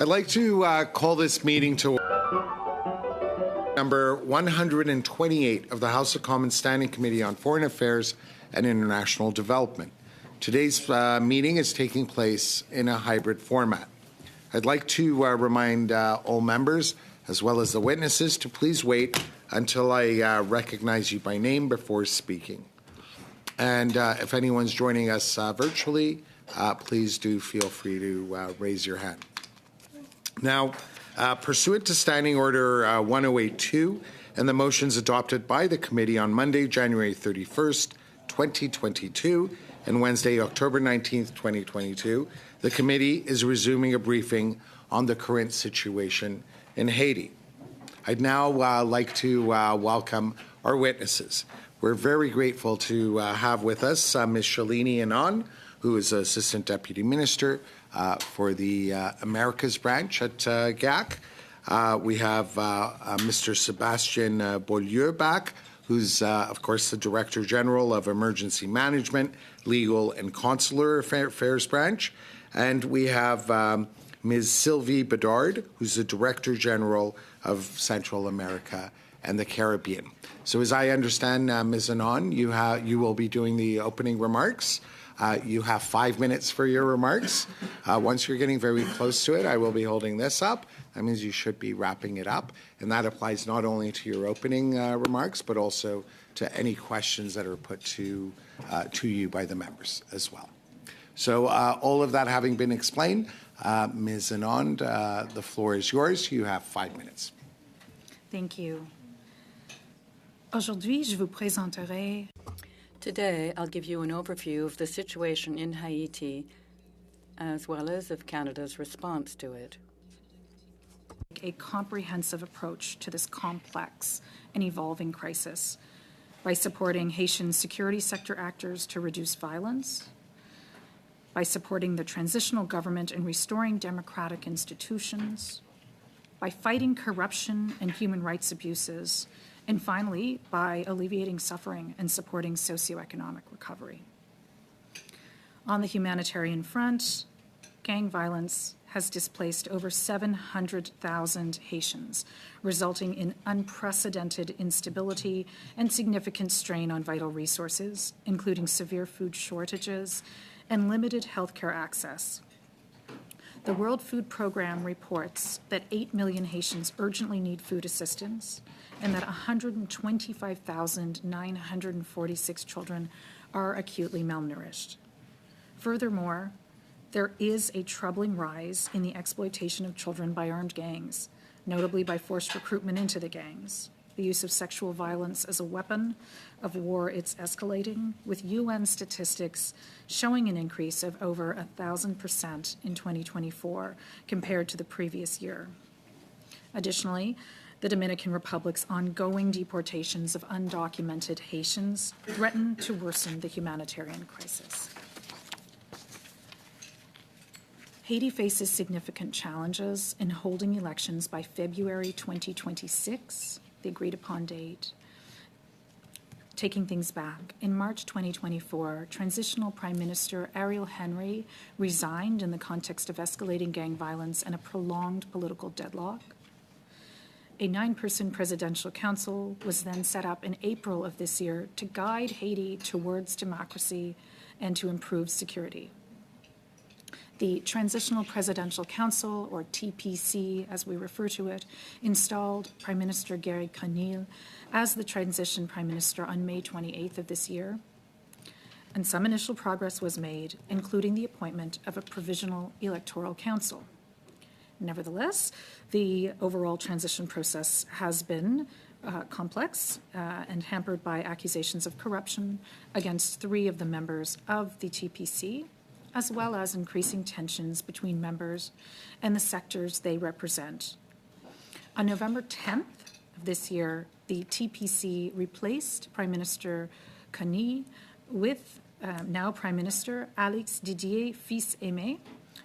I'd like to call this meeting to number 128 of the House of Commons Standing Committee on Foreign Affairs and International Development. Today's meeting is taking place in a hybrid format. I'd like to remind all members, as well as the witnesses, to please wait until I recognize you by name before speaking. And if anyone's joining us virtually, please do feel free to raise your hand. Now, pursuant to Standing Order 1082 and the motions adopted by the committee on Monday, January 31st, 2022, and Wednesday, October 19th, 2022, the committee is resuming a briefing on the current situation in Haiti. I'd now like to welcome our witnesses. We're very grateful to have with us Ms. Shalini Anand, who is Assistant Deputy Minister for the Americas branch at GAC. We have Mr. Sebastien Beaulieu back, who's, of course, the Director General of Emergency Management, Legal and Consular Affairs branch. And we have Ms. Sylvie Bedard, who's the Director General of Central America and the Caribbean. So as I understand, Ms. Anand, you will be doing the opening remarks. You have 5 minutes for your remarks. Once you're getting very close to it, I will be holding this up. That means you should be wrapping it up. And that applies not only to your opening remarks, but also to any questions that are put to you by the members as well. So all of that having been explained, Ms. Anand, the floor is yours. You have 5 minutes. Thank you. Aujourd'hui, je vous présenterai. Today, I'll give you an overview of the situation in Haiti, as well as of Canada's response to it. A comprehensive approach to this complex and evolving crisis by supporting Haitian security sector actors to reduce violence, by supporting the transitional government in restoring democratic institutions, by fighting corruption and human rights abuses, and finally, by alleviating suffering and supporting socioeconomic recovery. On the humanitarian front, gang violence has displaced over 700,000 Haitians, resulting in unprecedented instability and significant strain on vital resources, including severe food shortages and limited healthcare access. The World Food Programme reports that 8 million Haitians urgently need food assistance and that 125,946 children are acutely malnourished. Furthermore, there is a troubling rise in the exploitation of children by armed gangs, notably by forced recruitment into the gangs. The use of sexual violence as a weapon of war, it's escalating, with UN statistics showing an increase of over 1,000% in 2024 compared to the previous year. Additionally, the Dominican Republic's ongoing deportations of undocumented Haitians threaten to worsen the humanitarian crisis. Haiti faces significant challenges in holding elections by February 2026, the agreed upon date. Taking things back, in March 2024, Transitional Prime Minister Ariel Henry resigned in the context of escalating gang violence and a prolonged political deadlock. A 9-person presidential council was then set up in April of this year to guide Haiti towards democracy and to improve security. The Transitional Presidential Council, or TPC as we refer to it, installed Prime Minister Gary Conille as the transition Prime Minister on May 28th of this year. And some initial progress was made, including the appointment of a provisional electoral council. Nevertheless, the overall transition process has been complex and hampered by accusations of corruption against 3 of the members of the TPC, as well as increasing tensions between members and the sectors they represent. On November 10th of this year, the TPC replaced Prime Minister Conille with now Prime Minister Alex Didier Fils-Aimé,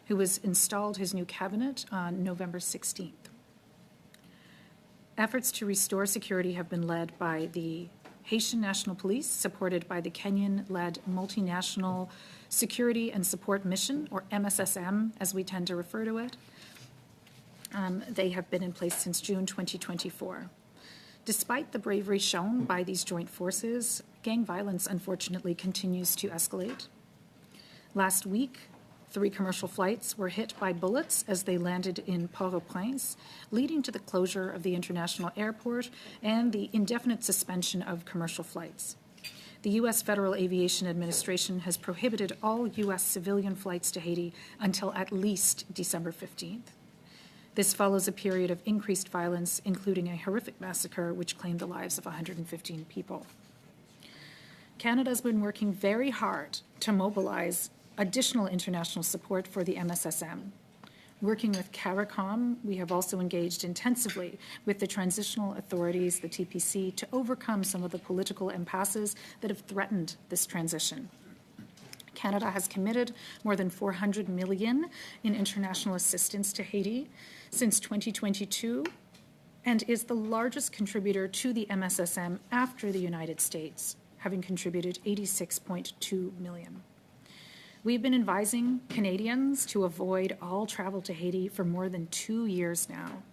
who was installed his new cabinet on November 16th. Efforts to restore security have been led by the Haitian National Police, supported by the Kenyan-led Multinational Security and Support Mission, or MSSM, as we tend to refer to it, They have been in place since June 2024. Despite the bravery shown by these joint forces, gang violence unfortunately continues to escalate. Last week, 3 commercial flights were hit by bullets as they landed in Port-au-Prince, leading to the closure of the international airport and the indefinite suspension of commercial flights. The U.S. Federal Aviation Administration has prohibited all U.S. civilian flights to Haiti until at least December 15th. This follows a period of increased violence, including a horrific massacre which claimed the lives of 115 people. Canada has been working very hard to mobilize additional international support for the MSSM. Working with CARICOM, we have also engaged intensively with the transitional authorities, the TPC, to overcome some of the political impasses that have threatened this transition. Canada has committed more than $400 million in international assistance to Haiti since 2022 and is the largest contributor to the MSSM after the United States, having contributed $86.2 million. We've been advising Canadians to avoid all travel to Haiti for more than 2 years now.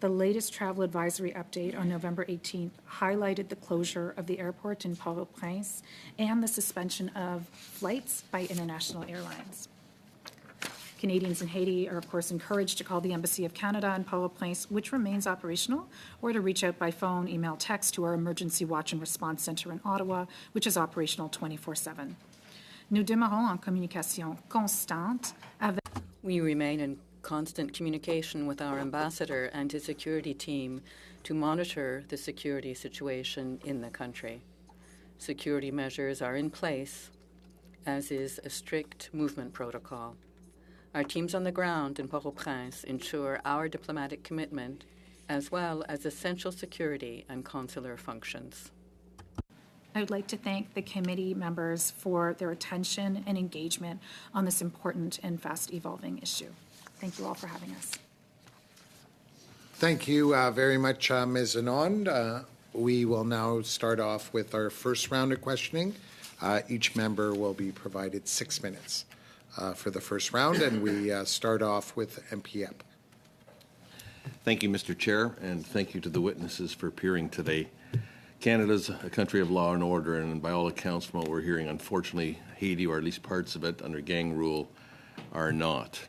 The latest travel advisory update on November 18th highlighted the closure of the airport in Port-au-Prince and the suspension of flights by international airlines. Canadians in Haiti are, of course, encouraged to call the Embassy of Canada in Port-au-Prince, which remains operational, or to reach out by phone, email, text to our Emergency Watch and Response Center in Ottawa, which is operational 24/7. Nous demeurons en communication constante avec. We remain in constant communication with our ambassador and his security team to monitor the security situation in the country. Security measures are in place, as is a strict movement protocol. Our teams on the ground in Port-au-Prince ensure our diplomatic commitment, as well as essential security and consular functions. I would like to thank the committee members for their attention and engagement on this important and fast-evolving issue. Thank you all for having us. Thank you very much, Ms. Anand. We will now start off with our first round of questioning. Each member will be provided 6 minutes for the first round, and we start off with MP Epp. Thank you, Mr. Chair, and thank you to the witnesses for appearing today. Canada's a country of law and order, and by all accounts from what we're hearing, unfortunately, Haiti, or at least parts of it, under gang rule, are not.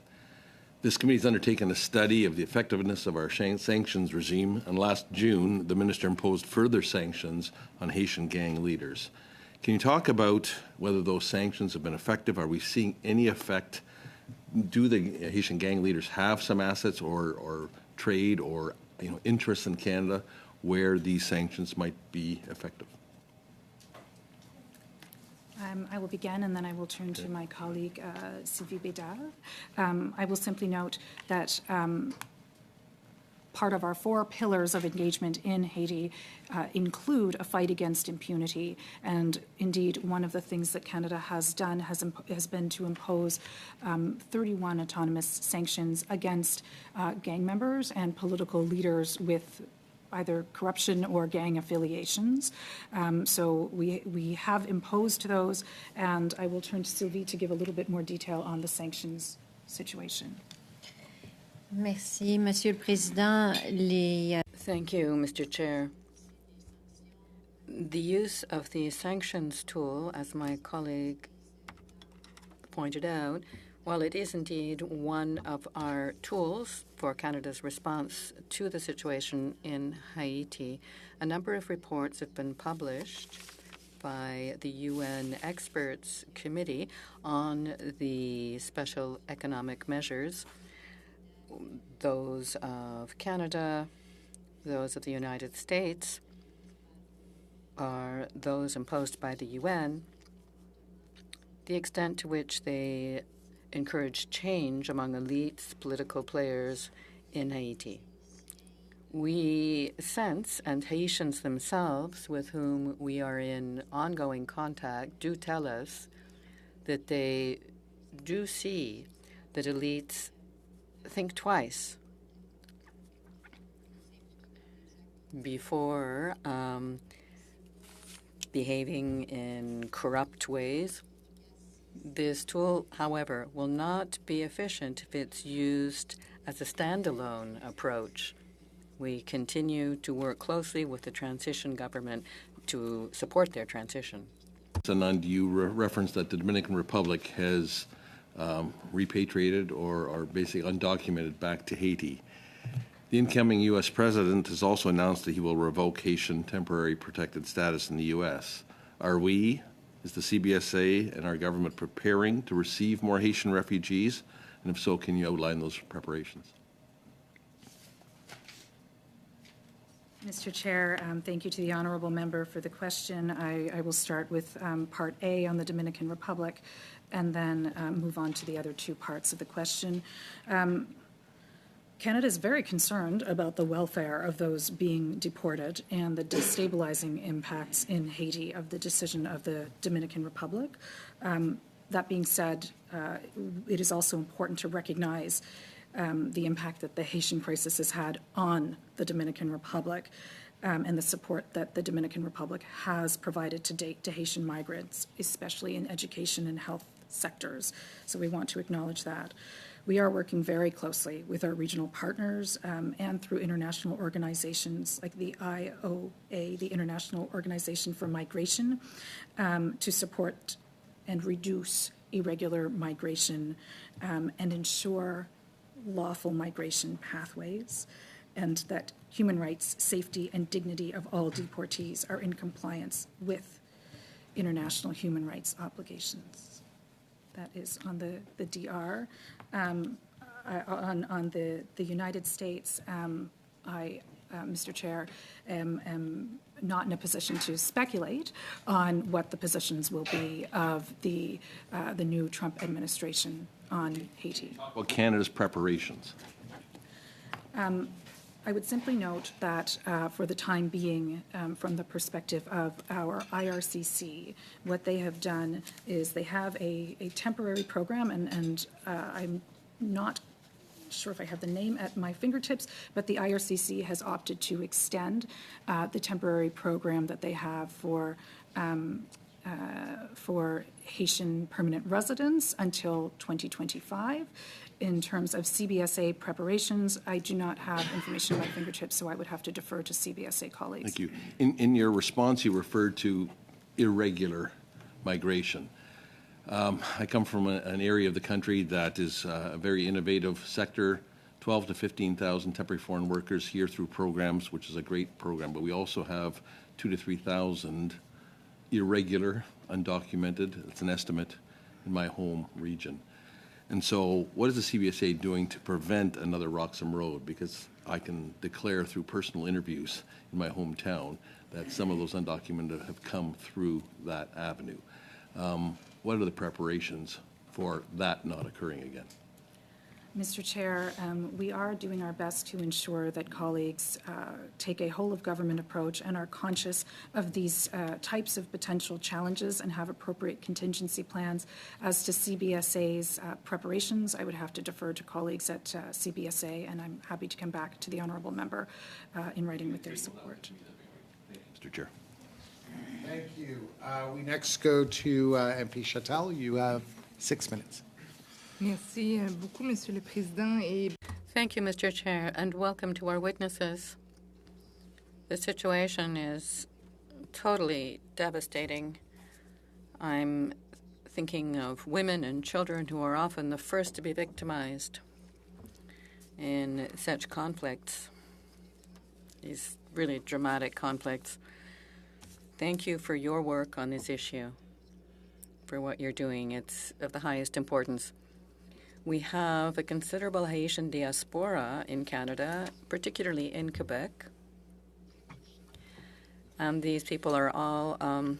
This committee has undertaken a study of the effectiveness of our sanctions regime, and last June, the minister imposed further sanctions on Haitian gang leaders. Can you talk about whether those sanctions have been effective? Are we seeing any effect? Do the Haitian gang leaders have some assets or trade or interests in Canada where these sanctions might be effective? I will begin, and then I will turn to my colleague, Sylvie Bédard. I will simply note that part of our 4 pillars of engagement in Haiti include a fight against impunity. And indeed, one of the things that Canada has done has been to impose 31 autonomous sanctions against gang members and political leaders with either corruption or gang affiliations. So we have imposed those, and I will turn to Sylvie to give a little bit more detail on the sanctions situation. Merci, Monsieur le Président. Thank you, Mr. Chair. The use of the sanctions tool, as my colleague pointed out, while it is indeed one of our tools for Canada's response to the situation in Haiti, a number of reports have been published by the UN Experts Committee on the special economic measures, those of Canada, those of the United States, are those imposed by the UN, the extent to which they encourage change among elites, political players in Haiti. We sense, and Haitians themselves, with whom we are in ongoing contact, do tell us that they do see that elites think twice before behaving in corrupt ways. This tool, however, will not be efficient if it's used as a standalone approach. We continue to work closely with the transition government to support their transition. And you referenced that the Dominican Republic has repatriated or basically undocumented back to Haiti. The incoming U.S. president has also announced that he will revoke Haitian temporary protected status in the U.S. Is the CBSA and our government preparing to receive more Haitian refugees? And if so, can you outline those preparations? Mr. Chair, thank you to the honourable member for the question. I will start with Part A on the Dominican Republic and then move on to the other two parts of the question. Canada is very concerned about the welfare of those being deported and the destabilizing impacts in Haiti of the decision of the Dominican Republic. That being said, it is also important to recognize the impact that the Haitian crisis has had on the Dominican Republic and the support that the Dominican Republic has provided to date to Haitian migrants, especially in education and health sectors. So we want to acknowledge that. We are working very closely with our regional partners and through international organizations like the IOA, the International Organization for Migration, to support and reduce irregular migration and ensure lawful migration pathways, and that human rights, safety, and dignity of all deportees are in compliance with international human rights obligations. That is on the DR. On the United States, Mr. Chair, am not in a position to speculate on what the positions will be of the new Trump administration on Haiti. Well, Canada's preparations. I would simply note that for the time being, from the perspective of our IRCC, what they have done is they have a temporary program, and I'm not sure if I have the name at my fingertips, but the IRCC has opted to extend the temporary program that they have for Haitian permanent residents until 2025. In terms of CBSA preparations, I do not have information at my fingertips, so I would have to defer to CBSA colleagues. Thank you. In your response, you referred to irregular migration. I come from an area of the country that is a very innovative sector, 12 to 15,000 temporary foreign workers here through programs, which is a great program, but we also have 2,000 to 3,000 irregular, undocumented, it's an estimate, in my home region. And so what is the CBSA doing to prevent another Roxham Road? Because I can declare through personal interviews in my hometown that some of those undocumented have come through that avenue. What are the preparations for that not occurring again? Mr. Chair, we are doing our best to ensure that colleagues take a whole-of-government approach and are conscious of these types of potential challenges and have appropriate contingency plans. As to CBSA's preparations, I would have to defer to colleagues at CBSA, and I'm happy to come back to the honourable member in writing with their support. Mr. Chair. Thank you. We next go to MP Chattel. You have 6 minutes. Merci beaucoup, Monsieur le Président. Thank you, Mr. Chair, and welcome to our witnesses. The situation is totally devastating. I'm thinking of women and children who are often the first to be victimized in such conflicts, these really dramatic conflicts. Thank you for your work on this issue, for what you're doing. It's of the highest importance. We have a considerable Haitian diaspora in Canada, particularly in Quebec. And these people are all,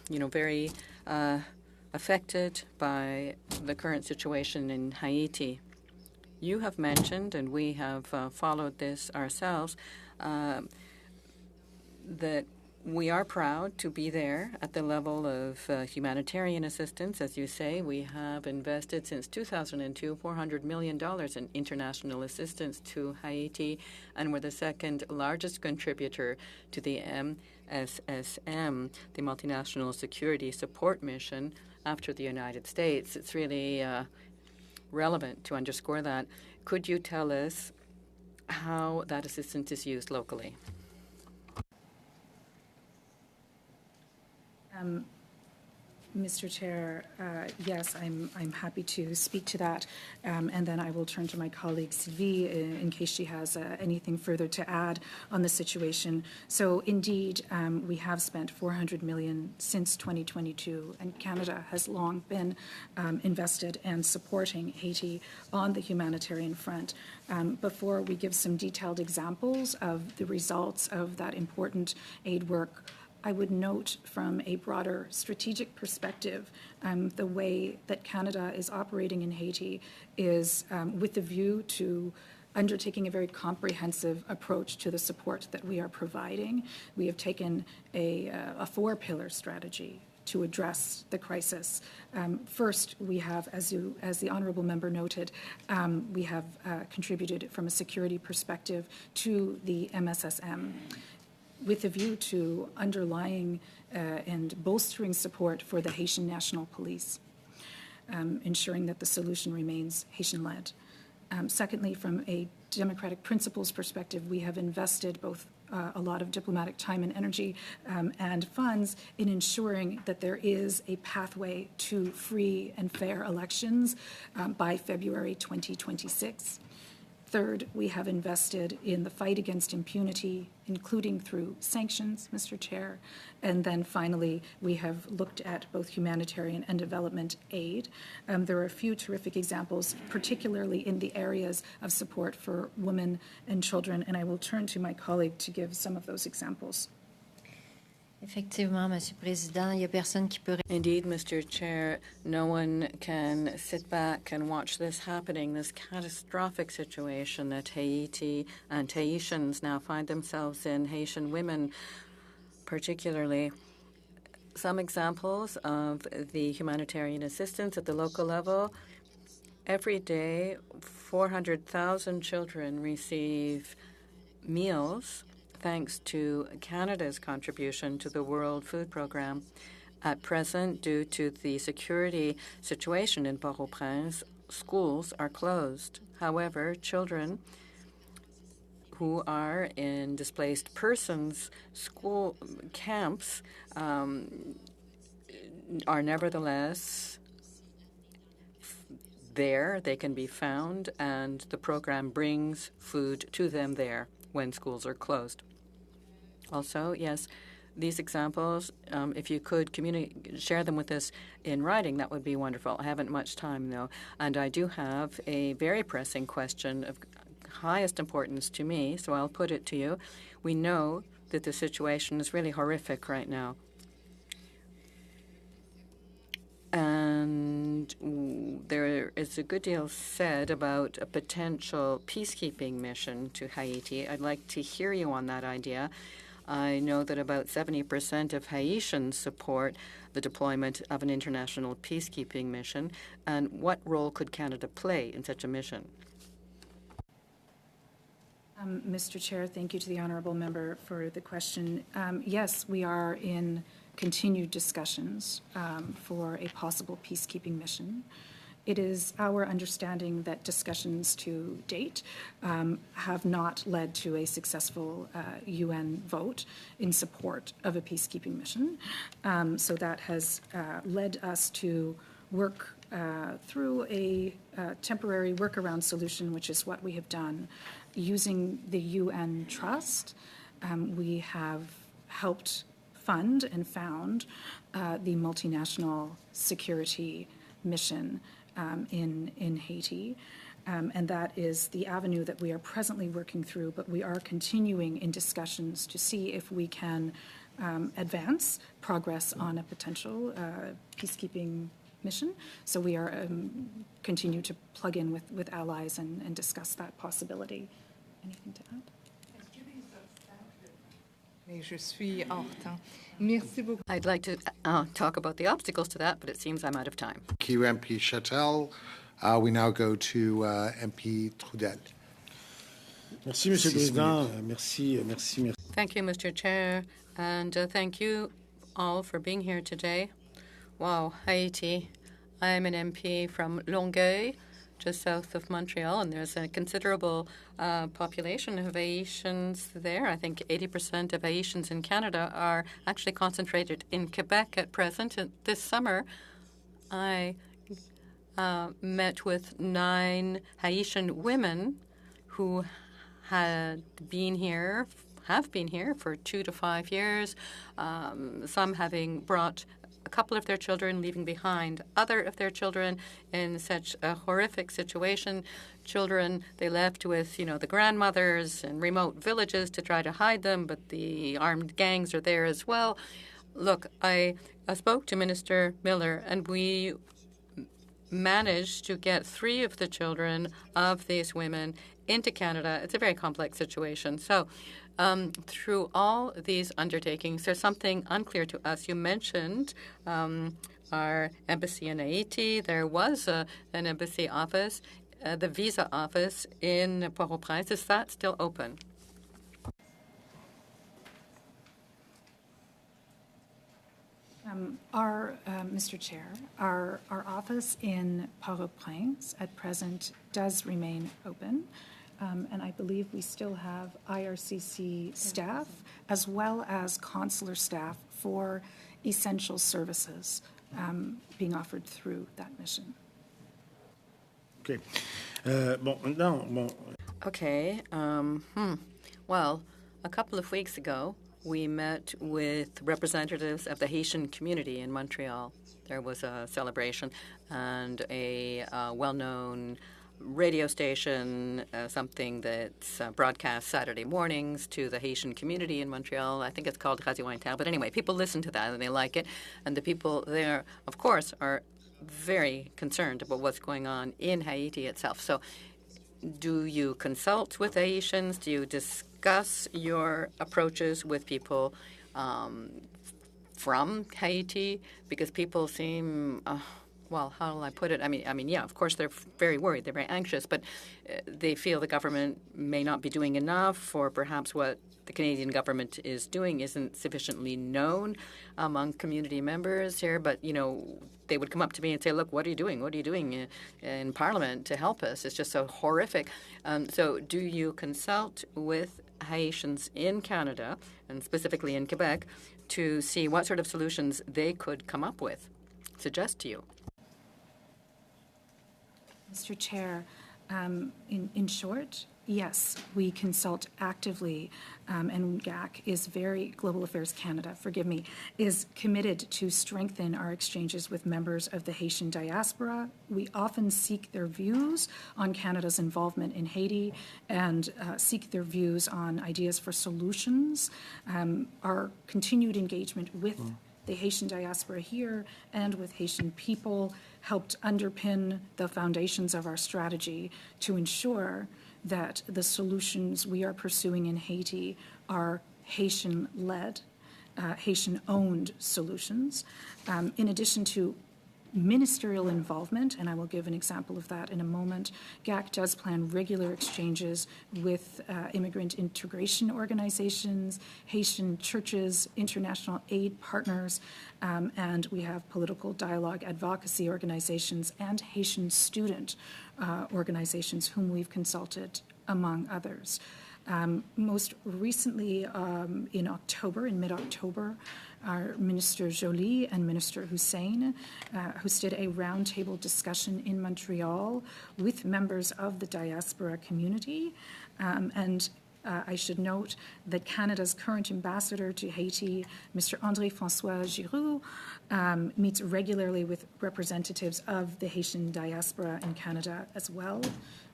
very affected by the current situation in Haiti. You have mentioned, and we have followed this ourselves, that we are proud to be there at the level of humanitarian assistance. As you say, we have invested since 2002 $400 million in international assistance to Haiti, and we're the second largest contributor to the MSSM, the Multinational Security Support Mission, after the United States. It's really relevant to underscore that. Could you tell us how that assistance is used locally. Mr. Chair, yes, I'm happy to speak to that, and then I will turn to my colleague Sylvie in case she has anything further to add on the situation. So indeed, we have spent $400 million since 2022, and Canada has long been invested and supporting Haiti on the humanitarian front. Before we give some detailed examples of the results of that important aid work, I would note from a broader strategic perspective, the way that Canada is operating in Haiti is with the view to undertaking a very comprehensive approach to the support that we are providing. We have taken a four-pillar strategy to address the crisis. First, we have, as the honourable member noted, we have contributed from a security perspective to the MSSM, with a view to underlying and bolstering support for the Haitian National Police, ensuring that the solution remains Haitian-led. Secondly, from a democratic principles perspective, we have invested both a lot of diplomatic time and energy and funds in ensuring that there is a pathway to free and fair elections by February 2026. Third, we have invested in the fight against impunity, including through sanctions, Mr. Chair. And then finally, we have looked at both humanitarian and development aid. There are a few terrific examples, particularly in the areas of support for women and children, and I will turn to my colleague to give some of those examples. Effectivement, Monsieur le Président, il n'y a personne qui peut... Indeed, Mr. Chair, no one can sit back and watch this happening, this catastrophic situation that Haiti and Haitians now find themselves in, Haitian women particularly. Some examples of the humanitarian assistance at the local level. Every day, 400,000 children receive meals thanks to Canada's contribution to the World Food Programme. At present, due to the security situation in Port-au-Prince, schools are closed. However, children who are in displaced persons school camps are nevertheless there. They can be found, and the program brings food to them there when schools are closed. Also, yes, these examples, if you could share them with us in writing, that would be wonderful. I haven't much time, though, and I do have a very pressing question of highest importance to me, so I'll put it to you. We know that the situation is really horrific right now. And there is a good deal said about a potential peacekeeping mission to Haiti. I'd like to hear you on that idea. I know that about 70% of Haitians support the deployment of an international peacekeeping mission. And what role could Canada play in such a mission? Mr. Chair, thank you to the honourable member for the question. Yes, we are in continued discussions for a possible peacekeeping mission. It is our understanding that discussions to date have not led to a successful UN vote in support of a peacekeeping mission. So that has led us to work through a temporary workaround solution, which is what we have done. Using the UN Trust, we have helped fund and found the multinational security mission in Haiti. And that is the avenue that we are presently working through, but we are continuing in discussions to see if we can advance progress on a potential peacekeeping mission. So we are continue to plug in with allies and discuss that possibility. Anything to add? Mais je suis hors temps. Merci beaucoup. I'd like to talk about the obstacles to that, but it seems I'm out of time. Thank you, MP Chatel. We now go to MP Trudel. Merci, Monsieur le Président. Merci. Thank you, Mr. Chair, and thank you all for being here today. Wow, Haiti. I'm an MP from Longueuil, just south of Montreal, and there's a considerable population of Haitians there. I think 80% of Haitians in Canada are actually concentrated in Quebec at present. And this summer, I met with 9 Haitian women who have been here for 2 to 5 years, some having brought a couple of their children, leaving behind other of their children in such a horrific situation. Children they left with, the grandmothers in remote villages to try to hide them, but the armed gangs are there as well. Look, I spoke to Minister Miller, and we managed to get 3 of the children of these women into Canada. It's a very complex situation. So through all these undertakings, there's something unclear to us. You mentioned our embassy in Haiti. There was an embassy office, the visa office in Port-au-Prince. Is that still open? Mr. Chair, our office in Port-au-Prince at present does remain open. And I believe we still have IRCC staff as well as consular staff for essential services being offered through that mission. OK. Maintenant, Okay. Well, a couple of weeks ago, we met with representatives of the Haitian community in Montreal. There was a celebration, and a well-known radio station, something that's broadcast Saturday mornings to the Haitian community in Montreal. I think it's called Radio Inter. But anyway, people listen to that and they like it. And the people there, of course, are very concerned about what's going on in Haiti itself. So do you consult with Haitians? Do you discuss your approaches with people from Haiti? Because people seem... well, how will I put it? I mean, yeah, of course they're very worried. They're very anxious, but they feel the government may not be doing enough, or perhaps what the Canadian government is doing isn't sufficiently known among community members here. But, they would come up to me and say, look, what are you doing? What are you doing in Parliament to help us? It's just so horrific. So do you consult with Haitians in Canada, and specifically in Quebec, to see what sort of solutions they could come up with, suggest to you? Mr. Chair, in short, yes, we consult actively, and Global Affairs Canada, is committed to strengthen our exchanges with members of the Haitian diaspora. We often seek their views on Canada's involvement in Haiti and seek their views on ideas for solutions. Our continued engagement with the Haitian diaspora here and with Haitian people helped underpin the foundations of our strategy to ensure that the solutions we are pursuing in Haiti are Haitian-led, Haitian-owned solutions. In addition to ministerial involvement, and I will give an example of that in a moment, GAC does plan regular exchanges with immigrant integration organizations, Haitian churches, international aid partners, and we have political dialogue advocacy organizations and Haitian student organizations whom we've consulted, among others. Most recently, in mid-October, our Minister Joly and Minister Hussein hosted a roundtable discussion in Montreal with members of the diaspora community. And I should note that Canada's current ambassador to Haiti, Mr. André-François Giroux, meets regularly with representatives of the Haitian diaspora in Canada as well.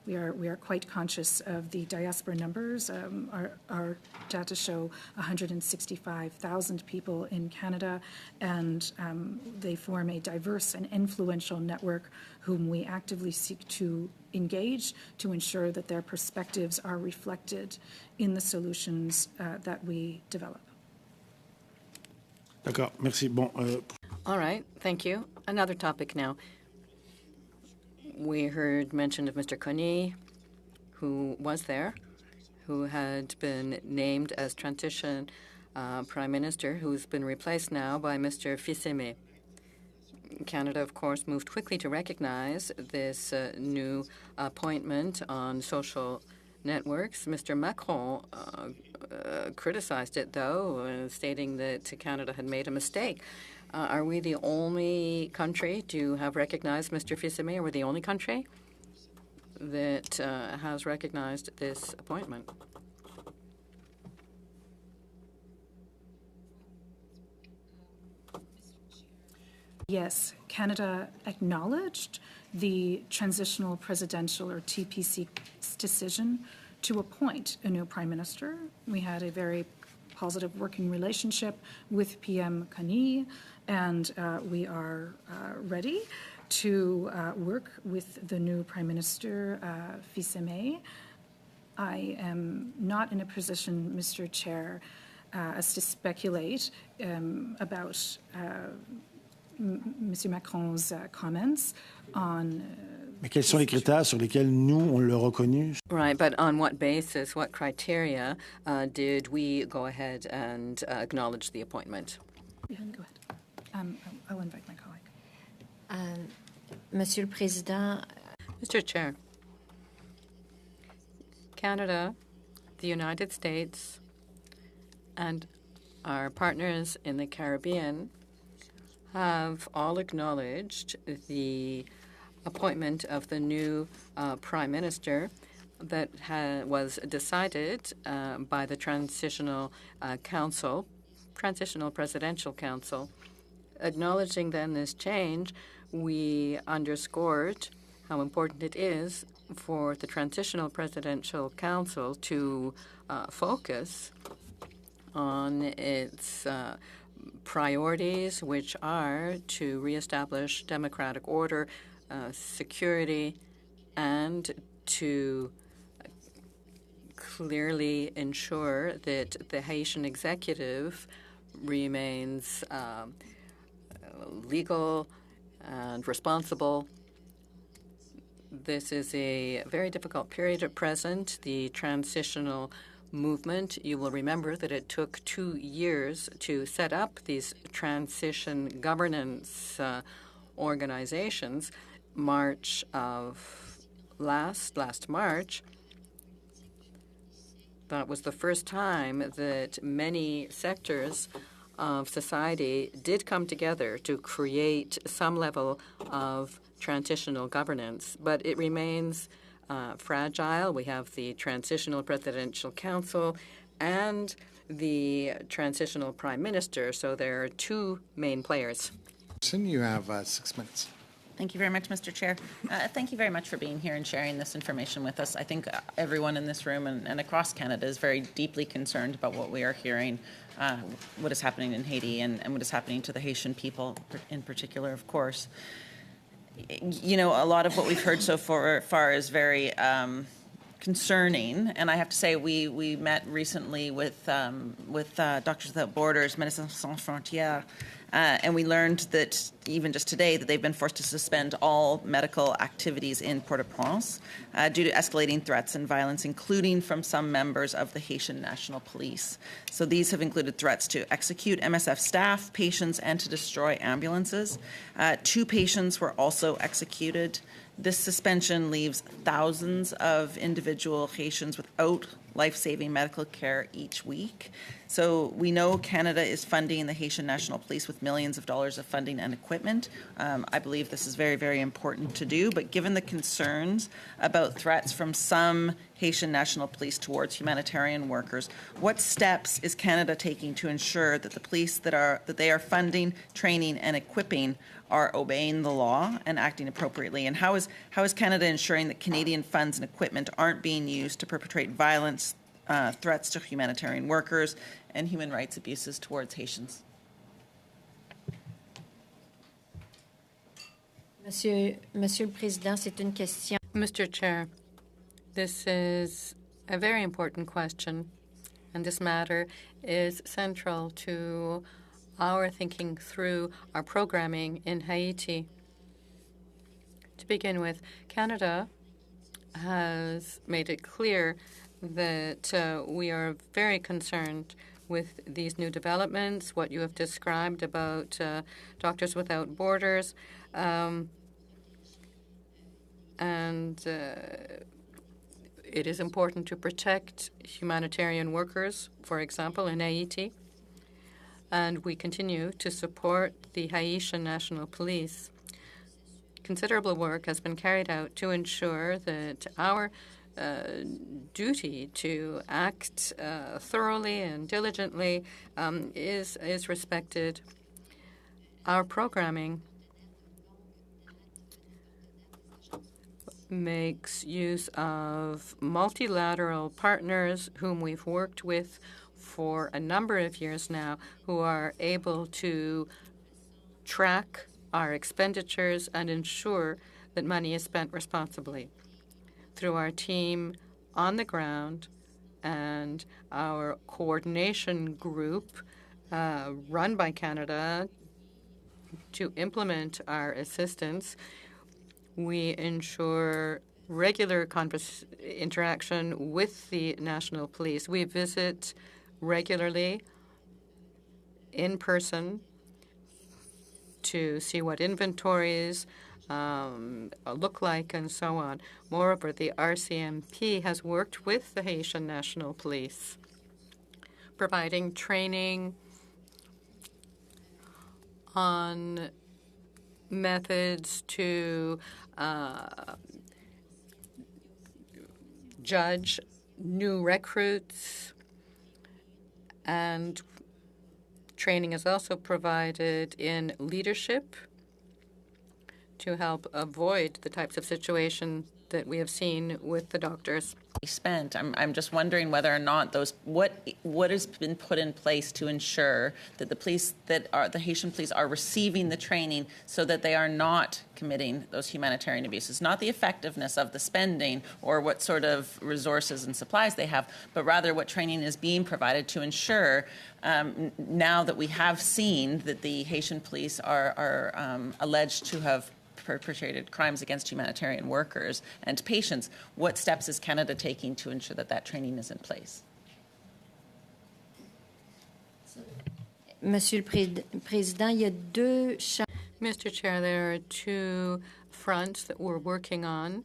We are quite conscious of the diaspora numbers. Our data show 165,000 people in Canada, and they form a diverse and influential network whom we actively seek to engage to ensure that their perspectives are reflected in the solutions that we develop. D'accord, merci. Bon, All right, thank you. Another topic now. We heard mention of Mr. Coney, who was there, who had been named as transition Prime Minister, who's been replaced now by Mr. Fils-Aimé. Canada, of course, moved quickly to recognize this new appointment on social networks. Mr. Macron criticized it, though, stating that Canada had made a mistake. Are we the only country to have recognized Mr. Fils-Aimé? Are we the only country that has recognized this appointment? Yes, Canada acknowledged the transitional presidential or TPC's decision to appoint a new prime minister. We had a very positive working relationship with PM Kani, and we are ready to work with the new prime minister, Fils-Aimé. I am not in a position, Mr. Chair, as to speculate about Monsieur Macron's comments on. Mais quels sont les critères sur lesquels nous, on l'a reconnu? Right, but on what basis, what criteria did we go ahead and acknowledge the appointment? Yeah, go ahead. I'll invite my colleague. Monsieur le Président, Mr. Chair, Canada, the United States, and our partners in the Caribbean have all acknowledged the appointment of the new Prime Minister that was decided by the Transitional Presidential Council. Acknowledging then this change, we underscored how important it is for the Transitional Presidential Council to focus on its priorities, which are to reestablish democratic order, security, and to clearly ensure that the Haitian executive remains legal and responsible. This is a very difficult period at present. The transitional movement, you will remember that it took 2 years to set up these transition governance organizations. March of last March, that was the first time that many sectors of society did come together to create some level of transitional governance, but it remains fragile. We have the Transitional Presidential Council and the Transitional Prime Minister, so there are two main players. You have 6 minutes. Thank you very much, Mr. Chair. Thank you very much for being here and sharing this information with us. I think everyone in this room and across Canada is very deeply concerned about what we are hearing, what is happening in Haiti and what is happening to the Haitian people in particular, of course. You know, a lot of what we've heard so far is very concerning, and I have to say we met recently with Doctors Without Borders, Médecins Sans Frontières, and we learned that even just today that they've been forced to suspend all medical activities in Port-au-Prince due to escalating threats and violence, including from some members of the Haitian National Police. So these have included threats to execute MSF staff, patients, and to destroy ambulances. 2 patients were also executed. This suspension leaves thousands of individual Haitians without life-saving medical care each week. So we know Canada is funding the Haitian National Police with millions of dollars of funding and equipment. I believe this is very, very important to do, but given the concerns about threats from some Haitian National Police towards humanitarian workers, what steps is Canada taking to ensure that the police that they are funding, training, and equipping are obeying the law and acting appropriately? And how is Canada ensuring that Canadian funds and equipment aren't being used to perpetrate violence, threats to humanitarian workers, and human rights abuses towards Haitians? Monsieur le Président, c'est une question. Mr. Chair, this is a very important question, and this matter is central to our thinking through our programming in Haiti. To begin with, Canada has made it clear that we are very concerned with these new developments, what you have described about Doctors Without Borders, and it is important to protect humanitarian workers, for example, in Haiti. And we continue to support the Haitian National Police. Considerable work has been carried out to ensure that our duty to act thoroughly and diligently is respected. Our programming makes use of multilateral partners whom we've worked with for a number of years now, who are able to track our expenditures and ensure that money is spent responsibly. Through our team on the ground and our coordination group run by Canada to implement our assistance, we ensure regular interaction with the National Police. We visit regularly in person to see what inventories look like and so on. Moreover, the RCMP has worked with the Haitian National Police, providing training on methods to judge new recruits, and training is also provided in leadership to help avoid the types of situation that we have seen with the doctors. Spent. I'm just wondering whether or not what has been put in place to ensure that the Haitian police are receiving the training so that they are not committing those humanitarian abuses. Not the effectiveness of the spending or what sort of resources and supplies they have, but rather what training is being provided to ensure now that we have seen that the Haitian police are alleged to have perpetrated crimes against humanitarian workers and patients. What steps is Canada taking to ensure that that training is in place? Monsieur le Président, il y a deux Mr. Chair, there are two fronts that we're working on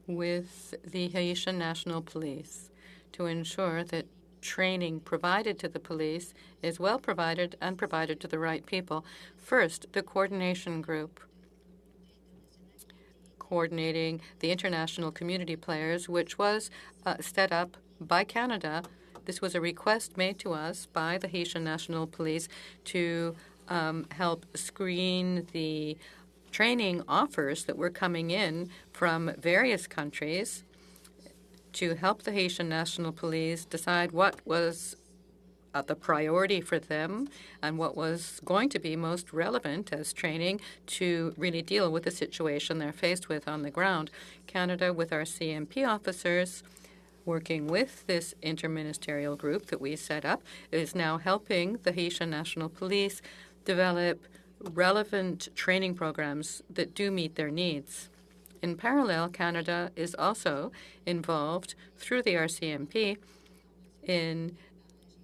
with the Haitian National Police to ensure that training provided to the police is well provided and provided to the right people. First, the coordination group, coordinating the international community players, which was set up by Canada. This was a request made to us by the Haitian National Police to help screen the training offers that were coming in from various countries to help the Haitian National Police decide what was the priority for them and what was going to be most relevant as training to really deal with the situation they're faced with on the ground. Canada, with our CMP officers, working with this interministerial group that we set up, is now helping the Haitian National Police develop relevant training programs that do meet their needs. In parallel, Canada is also involved through the RCMP in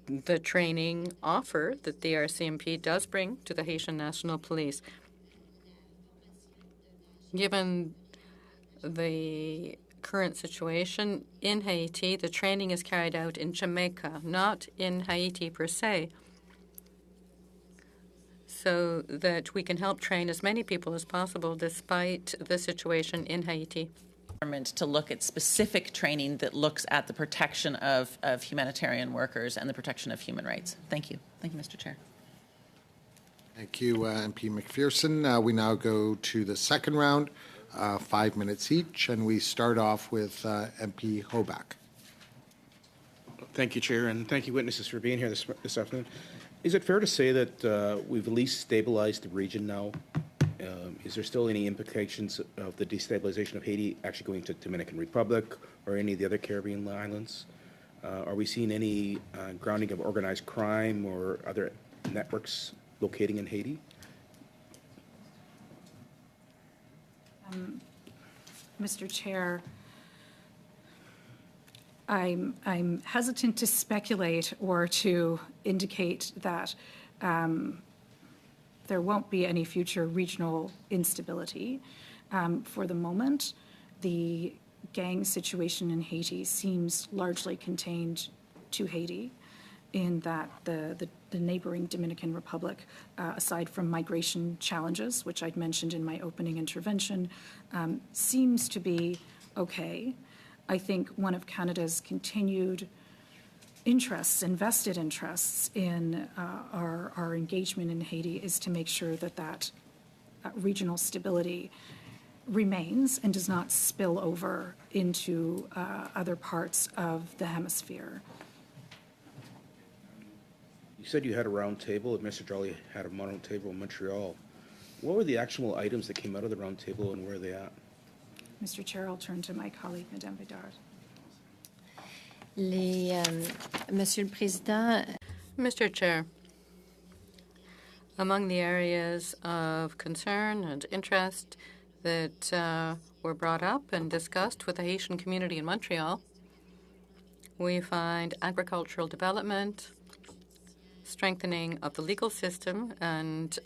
the training offer that the RCMP does bring to the Haitian National Police. Given the current situation in Haiti, the training is carried out in Jamaica, not in Haiti per se, so that we can help train as many people as possible despite the situation in Haiti. To look at specific training that looks at the protection of humanitarian workers and the protection of human rights. Thank you. Thank you, Mr. Chair. Thank you, MP McPherson. We now go to the second round, 5 minutes each, and we start off with MP Hoback. Thank you, Chair, and thank you, witnesses, for being here this afternoon. Is it fair to say that we've at least stabilized the region now? Is there still any implications of the destabilization of Haiti actually going to Dominican Republic or any of the other Caribbean islands? Are we seeing any grounding of organized crime or other networks locating in Haiti? Mr. Chair, I'm hesitant to speculate or to indicate that there won't be any future regional instability. For the moment, the gang situation in Haiti seems largely contained to Haiti, in that the neighboring Dominican Republic, aside from migration challenges, which I'd mentioned in my opening intervention, seems to be okay. I think one of Canada's continued interests, invested interests in our engagement in Haiti is to make sure that regional stability remains and does not spill over into other parts of the hemisphere. You said you had a round table, and Mr. Jolly had a round table in Montreal. What were the actual items that came out of the round table, and where are they at? Mr. Chair, I'll turn to my colleague, Madame Bedard. Monsieur le Président, Mr. Chair, among the areas of concern and interest that were brought up and discussed with the Haitian community in Montreal, we find agricultural development, strengthening of the legal system and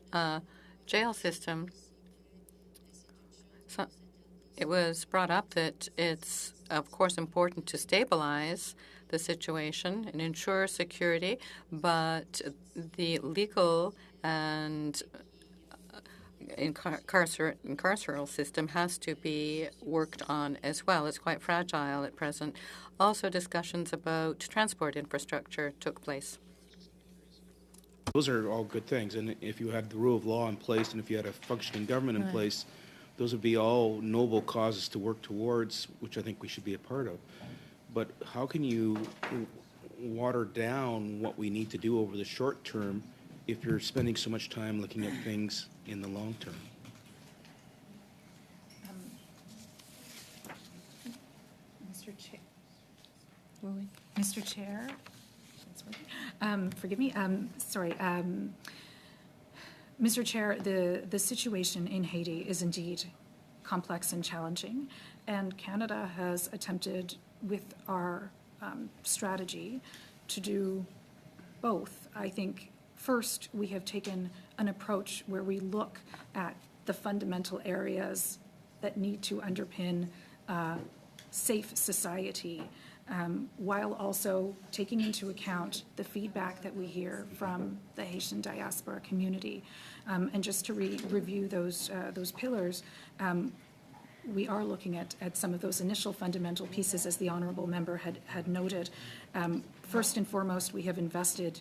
jail system. So it was brought up that it's, of course, important to stabilize the situation and ensure security, but the legal and carceral system has to be worked on as well. It's quite fragile at present. Also, discussions about transport infrastructure took place. Those are all good things, and if you had the rule of law in place and if you had a functioning government in place, those would be all noble causes to work towards, which I think we should be a part of. But how can you water down what we need to do over the short term if you're spending so much time looking at things in the long term? Mr. Chair, forgive me, sorry. Mr. Chair, the situation in Haiti is indeed complex and challenging, and Canada has attempted with our strategy to do both. I think first we have taken an approach where we look at the fundamental areas that need to underpin safe society, while also taking into account the feedback that we hear from the Haitian diaspora community. And just to review those pillars, we are looking at some of those initial fundamental pieces, as the honourable member had noted. First and foremost, we have invested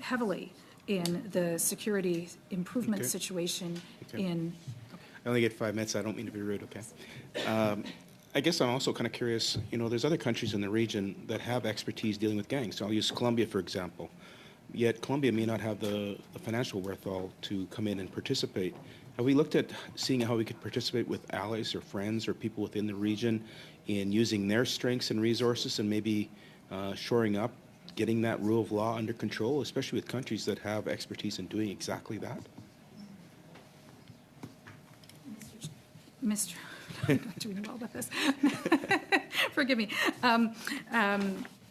heavily in the security improvement situation in... I only get 5 minutes. I don't mean to be rude, okay? I guess I'm also kind of curious, there's other countries in the region that have expertise dealing with gangs. So I'll use Colombia, for example. Yet Colombia may not have the financial wherewithal to come in and participate. Have we looked at seeing how we could participate with allies or friends or people within the region in using their strengths and resources and maybe shoring up, getting that rule of law under control, especially with countries that have expertise in doing exactly that? Mr. I'm not doing well with this. Forgive me.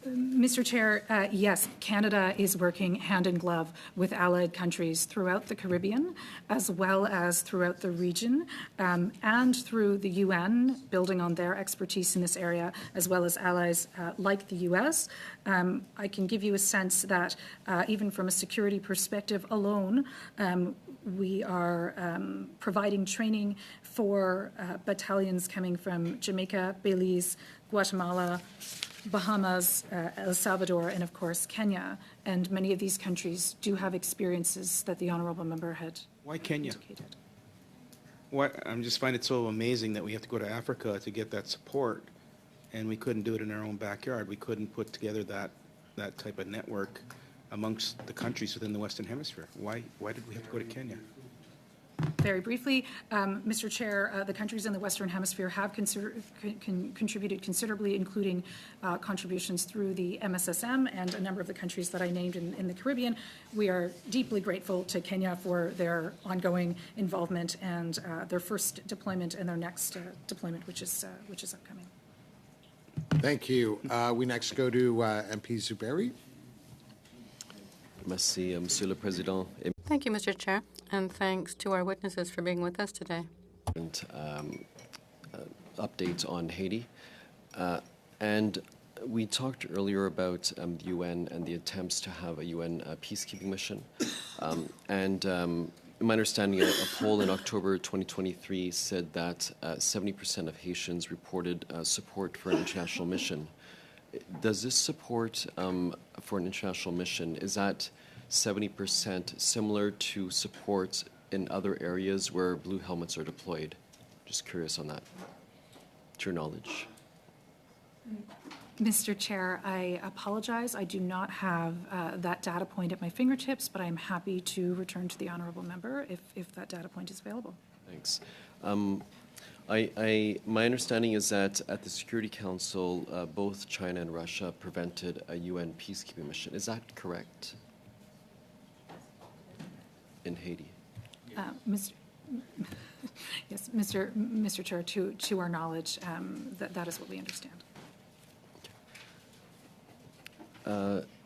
Mr. Chair, yes, Canada is working hand in glove with allied countries throughout the Caribbean, as well as throughout the region, and through the UN, building on their expertise in this area, as well as allies like the US. I can give you a sense that even from a security perspective alone, we are providing training for battalions coming from Jamaica, Belize, Guatemala, Bahamas, El Salvador, and of course Kenya. And many of these countries do have experiences that the honourable member had Why Kenya? indicated. I just find it so amazing that we have to go to Africa to get that support, and we couldn't do it in our own backyard. We couldn't put together that type of network amongst the countries within the Western Hemisphere. Why did we have to go to Kenya? Very briefly, Mr. Chair, the countries in the Western Hemisphere have contributed considerably, including contributions through the MSSM and a number of the countries that I named in the Caribbean. We are deeply grateful to Kenya for their ongoing involvement and their first deployment and their next deployment, which is upcoming. Thank you. We next go to MP Zuberi. Merci, Monsieur le Président. Thank you, Mr. Chair, and thanks to our witnesses for being with us today. And updates on Haiti. And we talked earlier about the UN and the attempts to have a UN peacekeeping mission. In my understanding, a poll in October 2023 said that 70% of Haitians reported support for an international mission. Does this support for an international mission, is that 70% similar to support in other areas where blue helmets are deployed? Just curious on that, to your knowledge. Mr. Chair, I apologize. I do not have that data point at my fingertips, but I'm happy to return to the honourable member if that data point is available. Thanks. My understanding is that at the Security Council, both China and Russia prevented a UN peacekeeping mission. Is that correct? In Haiti? Yes, Mr. Chair, to our knowledge, that is what we understand.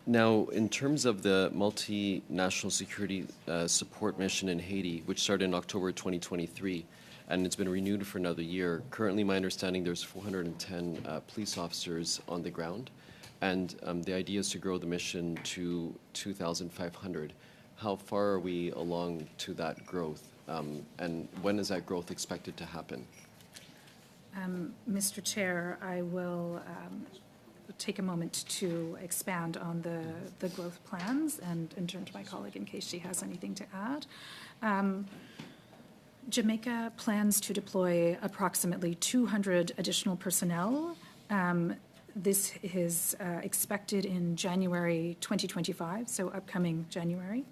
Now, in terms of the multinational security support mission in Haiti, which started in October 2023, and it's been renewed for another year, currently my understanding there's 410 police officers on the ground, and the idea is to grow the mission to 2,500. How far are we along to that growth, and when is that growth expected to happen? Mr. Chair, I will take a moment to expand on the growth plans and turn to my colleague in case she has anything to add. Jamaica plans to deploy approximately 200 additional personnel. This is expected in January 2025, so upcoming January.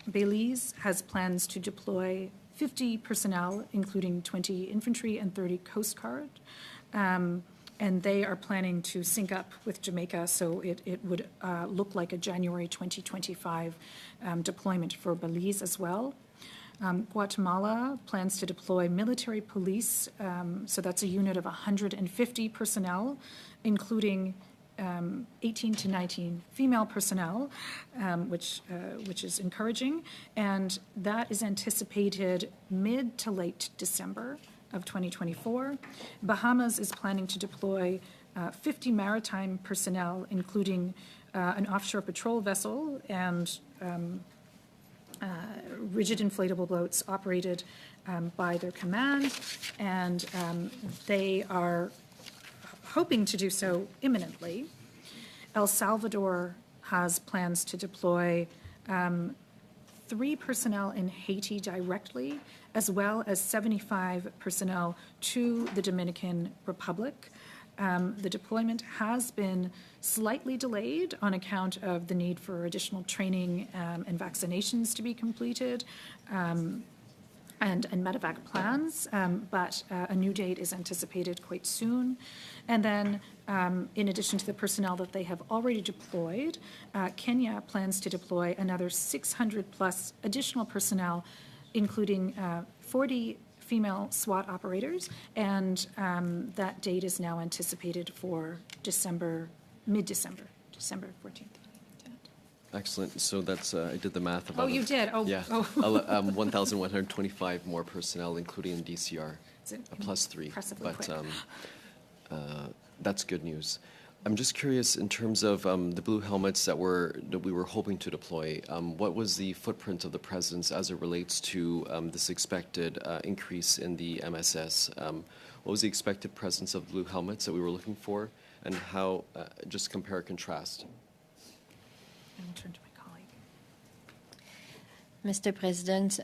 Belize has plans to deploy 50 personnel, including 20 infantry and 30 Coast Guard. And they are planning to sync up with Jamaica, so it would look like a January 2025 deployment for Belize as well. Guatemala plans to deploy military police, so that's a unit of 150 personnel, including 18 to 19 female personnel, which is encouraging, and that is anticipated mid to late December of 2024. Bahamas is planning to deploy 50 maritime personnel, including an offshore patrol vessel and rigid inflatable boats operated by their command, and they are hoping to do so imminently. El Salvador has plans to deploy 3 personnel in Haiti directly, as well as 75 personnel to the Dominican Republic. The deployment has been slightly delayed on account of the need for additional training and vaccinations to be completed, and medevac plans, but a new date is anticipated quite soon. And then, in addition to the personnel that they have already deployed, Kenya plans to deploy another 600 plus additional personnel, including 40 female SWAT operators, and that date is now anticipated for mid-December, December 14th. Excellent. So that's, I did the math about Oh, you did? Oh, yeah. oh. 1,125 more personnel, including in DCR, plus 3. Impressively But quick. that's good news. I'm just curious, in terms of the blue helmets that we were hoping to deploy, what was the footprint of the presence as it relates to this expected increase in the MSS? What was the expected presence of blue helmets that we were looking for, and how, just compare, contrast? I will turn to my colleague. Mr. President,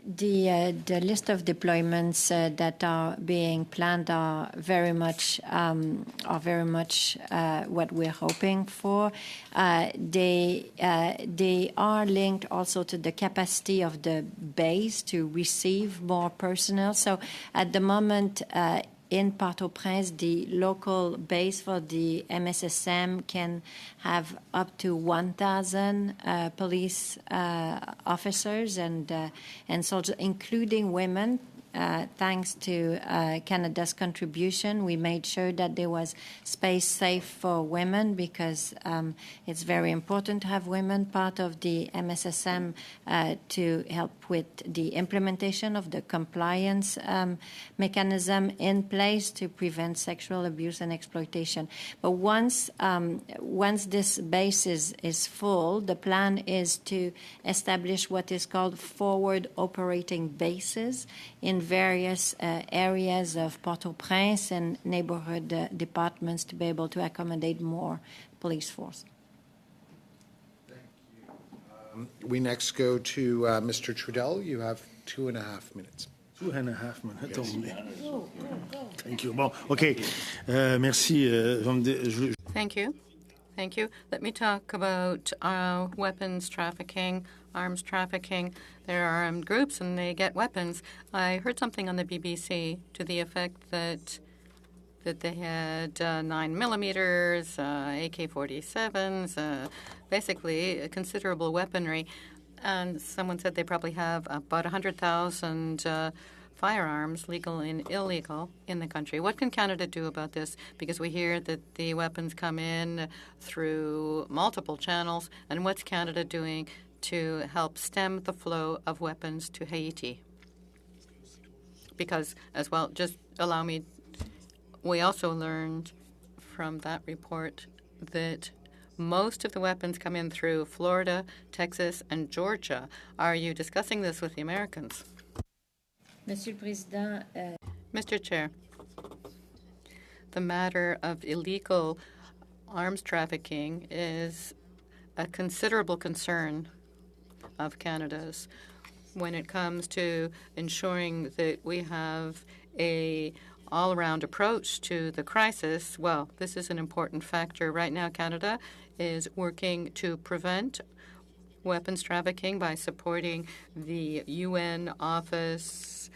the list of deployments that are being planned are very much what we're hoping for. They are linked also to the capacity of the base to receive more personnel. So at the moment, in Port-au-Prince, the local base for the MSSM can have up to 1,000 police officers and soldiers, including women. thanks to Canada's contribution, we made sure that there was space safe for women because it's very important to have women part of the MSSM to help with the implementation of the compliance mechanism in place to prevent sexual abuse and exploitation. But once this base is full, the plan is to establish what is called forward operating bases in various areas of Port-au-Prince and neighborhood departments to be able to accommodate more police force. We next go to Mr. Trudel. You have 2.5 minutes. 2.5 minutes only. Thank you. Bon, OK. Merci. Thank you. Thank you. Let me talk about weapons trafficking, arms trafficking. There are armed groups and they get weapons. I heard something on the BBC to the effect that they had 9mm, AK-47s, basically considerable weaponry. And someone said they probably have about 100,000 firearms, legal and illegal, in the country. What can Canada do about this? Because we hear that the weapons come in through multiple channels. And what's Canada doing to help stem the flow of weapons to Haiti? Because, as well, just allow me, we also learned from that report that most of the weapons come in through Florida, Texas, and Georgia. Are you discussing this with the Americans? Monsieur le Président, Mr. Chair, the matter of illegal arms trafficking is a considerable concern of Canada's when it comes to ensuring that we have a all-around approach to the crisis. Well, this is an important factor. Right now, Canada is working to prevent weapons trafficking by supporting the UN Office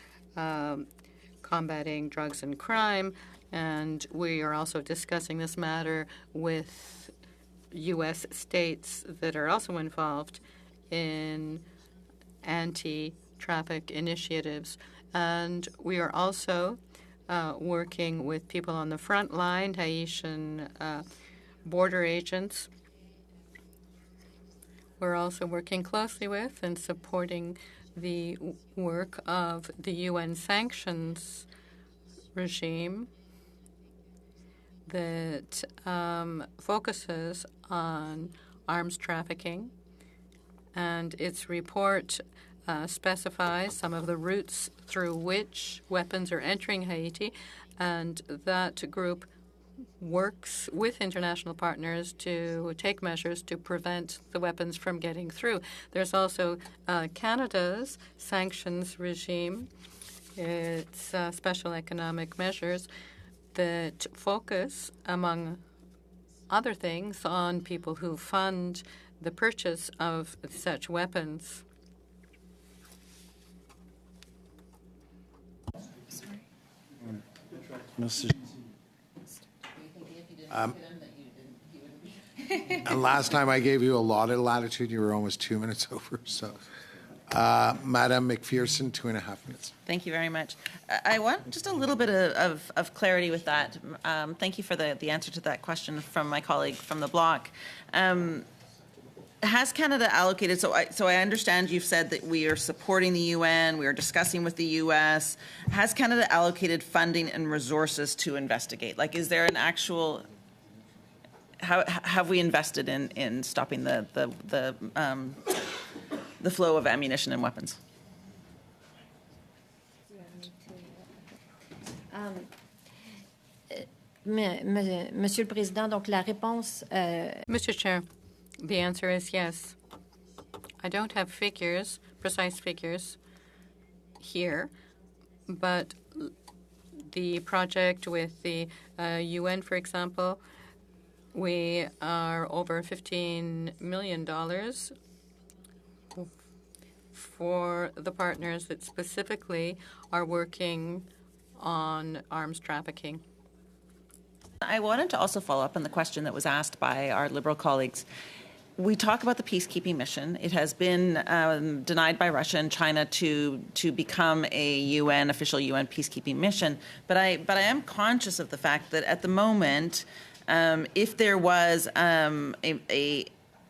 combating drugs and crime, and we are also discussing this matter with U.S. states that are also involved in anti-traffic initiatives. And we are also working with people on the front line, Haitian border agents. We're also working closely with and supporting the work of the UN sanctions regime that focuses on arms trafficking. And its report specifies some of the routes through which weapons are entering Haiti, and that group works with international partners to take measures to prevent the weapons from getting through. There's also Canada's sanctions regime. It's special economic measures that focus, among other things, on people who fund the purchase of such weapons. Merci. And last time I gave you a lot of latitude, you were almost 2 minutes over. So, Madam McPherson, 2.5 minutes. Thank you very much. I want just a little bit of clarity with that. Thank you for the answer to that question from my colleague from the bloc. Has Canada allocated, so I understand you've said that we are supporting the UN, we are discussing with the US. Has Canada allocated funding and resources to investigate? Like, is there an actual, have we invested in stopping the flow of ammunition and weapons? Monsieur le Président, donc la réponse. Mr. Chair, the answer is yes. I don't have figures, precise figures here, but the project with the UN, for example, we are over $15 million for the partners that specifically are working on arms trafficking. I wanted to also follow up on the question that was asked by our Liberal colleagues. we talk about the peacekeeping mission. It has been denied by Russia and China to become a official UN peacekeeping mission. But I am conscious of the fact that at the moment, if there was a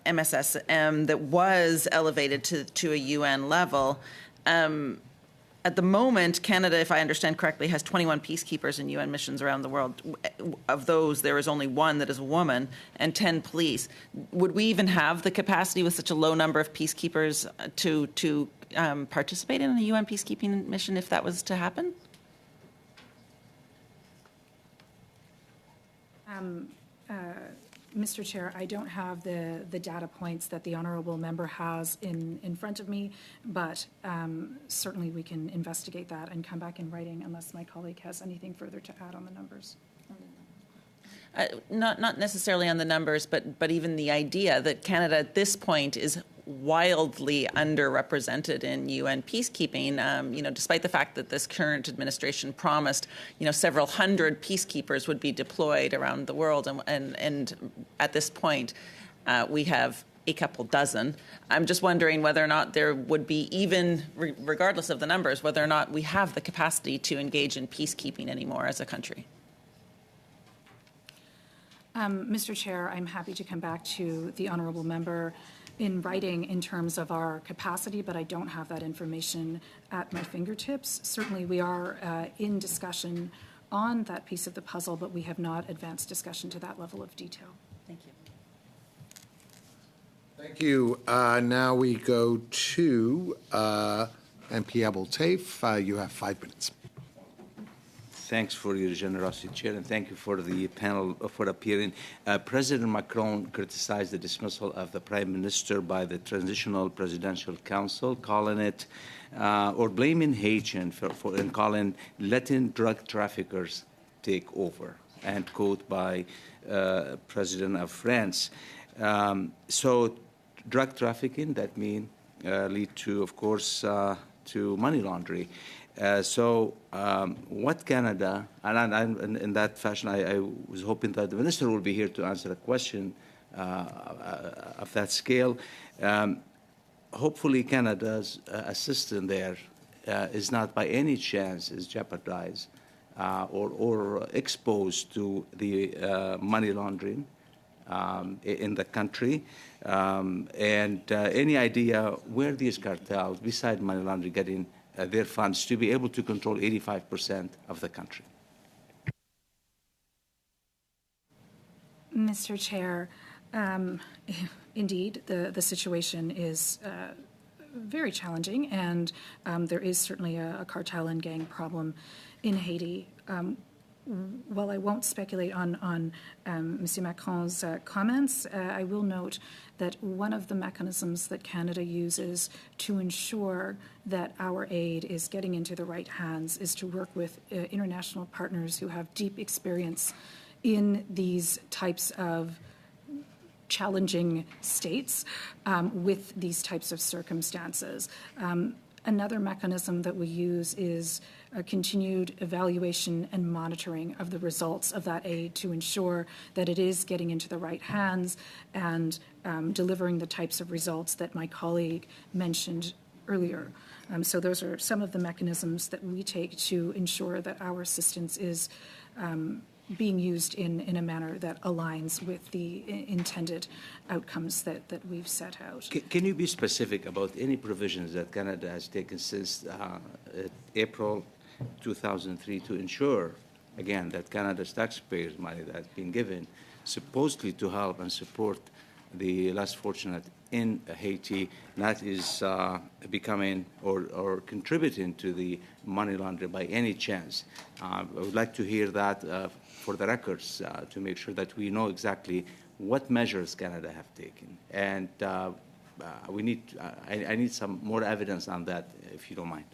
MSSM that was elevated to a UN level, at the moment, Canada, if I understand correctly, has 21 peacekeepers in UN missions around the world. Of those, there is only one that is a woman and 10 police. Would we even have the capacity with such a low number of peacekeepers to participate in a UN peacekeeping mission if that was to happen? Mr. Chair, I don't have the data points that the honourable member has in front of me, but certainly we can investigate that and come back in writing unless my colleague has anything further to add on the numbers. Not necessarily on the numbers, but even the idea that Canada at this point is wildly underrepresented in UN peacekeeping. Despite the fact that this current administration promised, several hundred peacekeepers would be deployed around the world, and at this point, we have a couple dozen. I'm just wondering whether or not there would be, even regardless of the numbers, whether or not we have the capacity to engage in peacekeeping anymore as a country. Mr. Chair, I'm happy to come back to the honourable member in writing in terms of our capacity, but I don't have that information at my fingertips. Certainly, we are in discussion on that piece of the puzzle, but we have not advanced discussion to that level of detail. Thank you. Thank you. Now we go to MP Abel-Taif. You have 5 minutes. Thanks for your generosity, Chair, and thank you for the panel for appearing. President Macron criticized the dismissal of the Prime Minister by the Transitional Presidential Council, calling it, or blaming Haiti and calling letting drug traffickers take over, and quote by President of France. So drug trafficking, that mean lead to, of course, to money laundering. What Canada, and in that fashion, I was hoping that the minister will be here to answer a question of that scale. Hopefully, Canada's assistance there is not by any chance is jeopardized or exposed to the money laundering in the country. Any idea where these cartels, beside money laundering, getting their funds to be able to control 85% of the country? Mr. Chair, indeed, the situation is very challenging, and there is certainly a cartel and gang problem in Haiti. While I won't speculate on Mr. Macron's comments, I will note that one of the mechanisms that Canada uses to ensure that our aid is getting into the right hands is to work with international partners who have deep experience in these types of challenging states with these types of circumstances. Another mechanism that we use is a continued evaluation and monitoring of the results of that aid to ensure that it is getting into the right hands and delivering the types of results that my colleague mentioned earlier. So those are some of the mechanisms that we take to ensure that our assistance is being used in a manner that aligns with the intended outcomes that we've set out. Can you be specific about any provisions that Canada has taken since April 2003 to ensure, again, that Canada's taxpayers' money that's been given supposedly to help and support the less fortunate in Haiti, that is becoming or contributing to the money laundering by any chance? I would like to hear that for the records to make sure that we know exactly what measures Canada have taken. And we need, I need some more evidence on that, if you don't mind.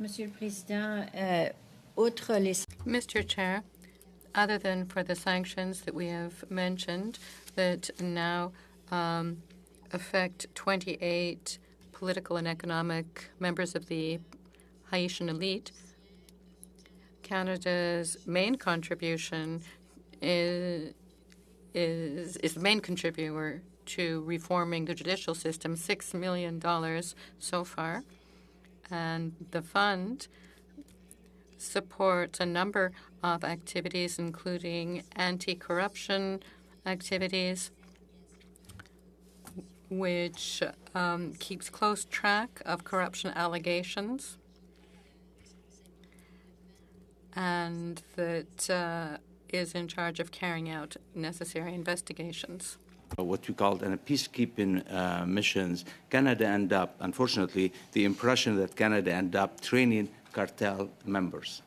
Monsieur le Président, outre les... Mr. Chair, other than for the sanctions that we have mentioned that now affect 28 political and economic members of the Haitian elite, Canada's main contribution is is the main contributor to reforming the judicial system, $6 million so far. And the fund supports a number of activities, including anti-corruption activities, which keeps close track of corruption allegations, and that is in charge of carrying out necessary investigations. What we called peacekeeping missions, Canada end up, unfortunately, the impression that Canada end up training cartel members.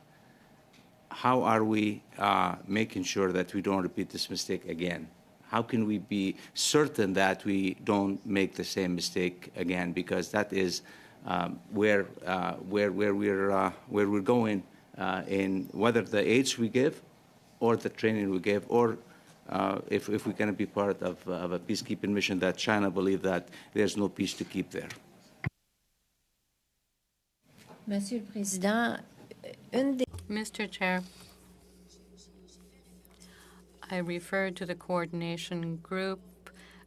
How are we making sure that we don't repeat this mistake again? How can we be certain that we don't make the same mistake again? Because that is where we're going in whether the aids we give, or the training we give, or if we're going to be part of a peacekeeping mission that China believe that there's no peace to keep there. Monsieur le Président, Mr. Chair, I referred to the coordination group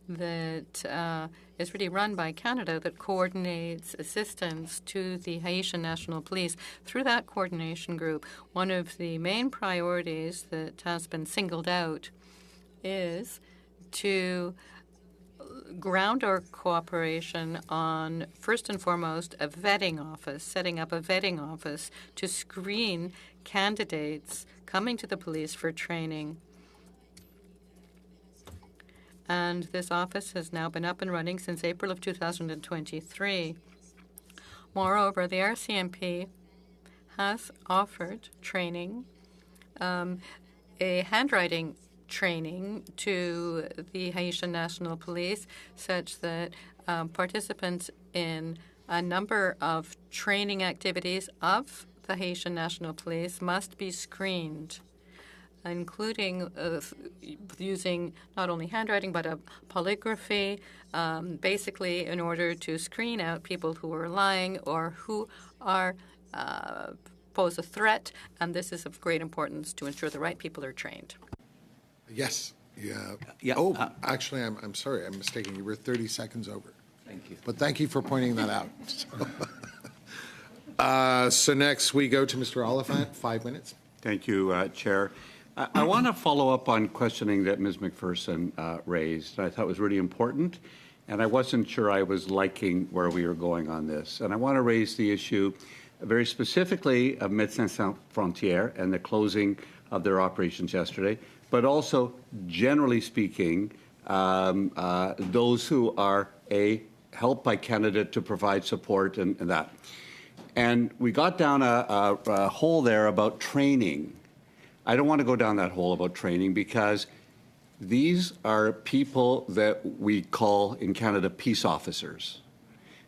that is really run by Canada that coordinates assistance to the Haitian National Police. Through that coordination group, one of the main priorities that has been singled out is to ground our cooperation on, first and foremost, a vetting office, setting up a vetting office to screen candidates coming to the police for training. And this office has now been up and running since April of 2023. Moreover, the RCMP has offered training, a handwriting training to the Haitian National Police, such that participants in a number of training activities of the Haitian National Police must be screened, including using not only handwriting but a polygraphy, basically in order to screen out people who are lying or who are pose a threat. And this is of great importance to ensure the right people are trained. Yes. Yeah. Yeah, Oh, actually, I'm sorry. I'm mistaken. You were 30 seconds over. Thank you. But thank you for pointing that out. So next we go to Mr. Oliphant, 5 minutes. Thank you, Chair. I want to follow up on questioning that Ms. McPherson raised. I thought was really important, and I wasn't sure I was liking where we were going on this. And I want to raise the issue very specifically of Médecins Sans Frontières and the closing of their operations yesterday, but also, generally speaking, those who are helped by Canada to provide support and that. And we got down a hole there about training. I don't want to go down that hole about training because these are people that we call in Canada peace officers.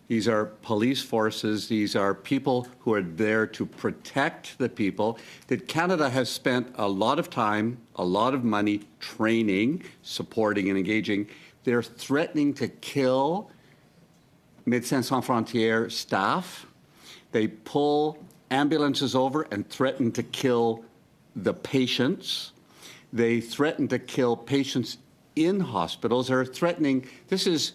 These are police forces. These are people who are there to protect the people that Canada has spent a lot of time, a lot of money training, supporting, and engaging. They're threatening to kill Médecins Sans Frontières staff. They pull ambulances over and threaten to kill the patients. They threaten to kill patients in hospitals. They're threatening, this is,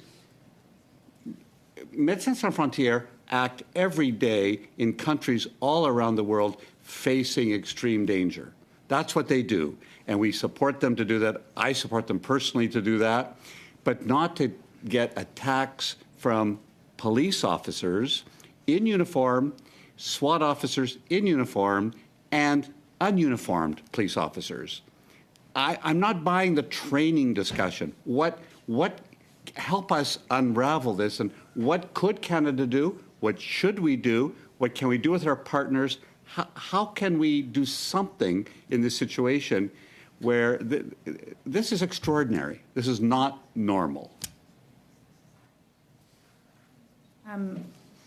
Médecins Sans Frontières act every day in countries all around the world facing extreme danger. That's what they do. And we support them to do that. I support them personally to do that, but not to get attacks from police officers in uniform, SWAT officers in uniform, and ununiformed police officers. I'm not buying the training discussion. What help us unravel this, and what could Canada do? What should we do? What can we do with our partners? How can we do something in this situation where this is extraordinary? This is not normal.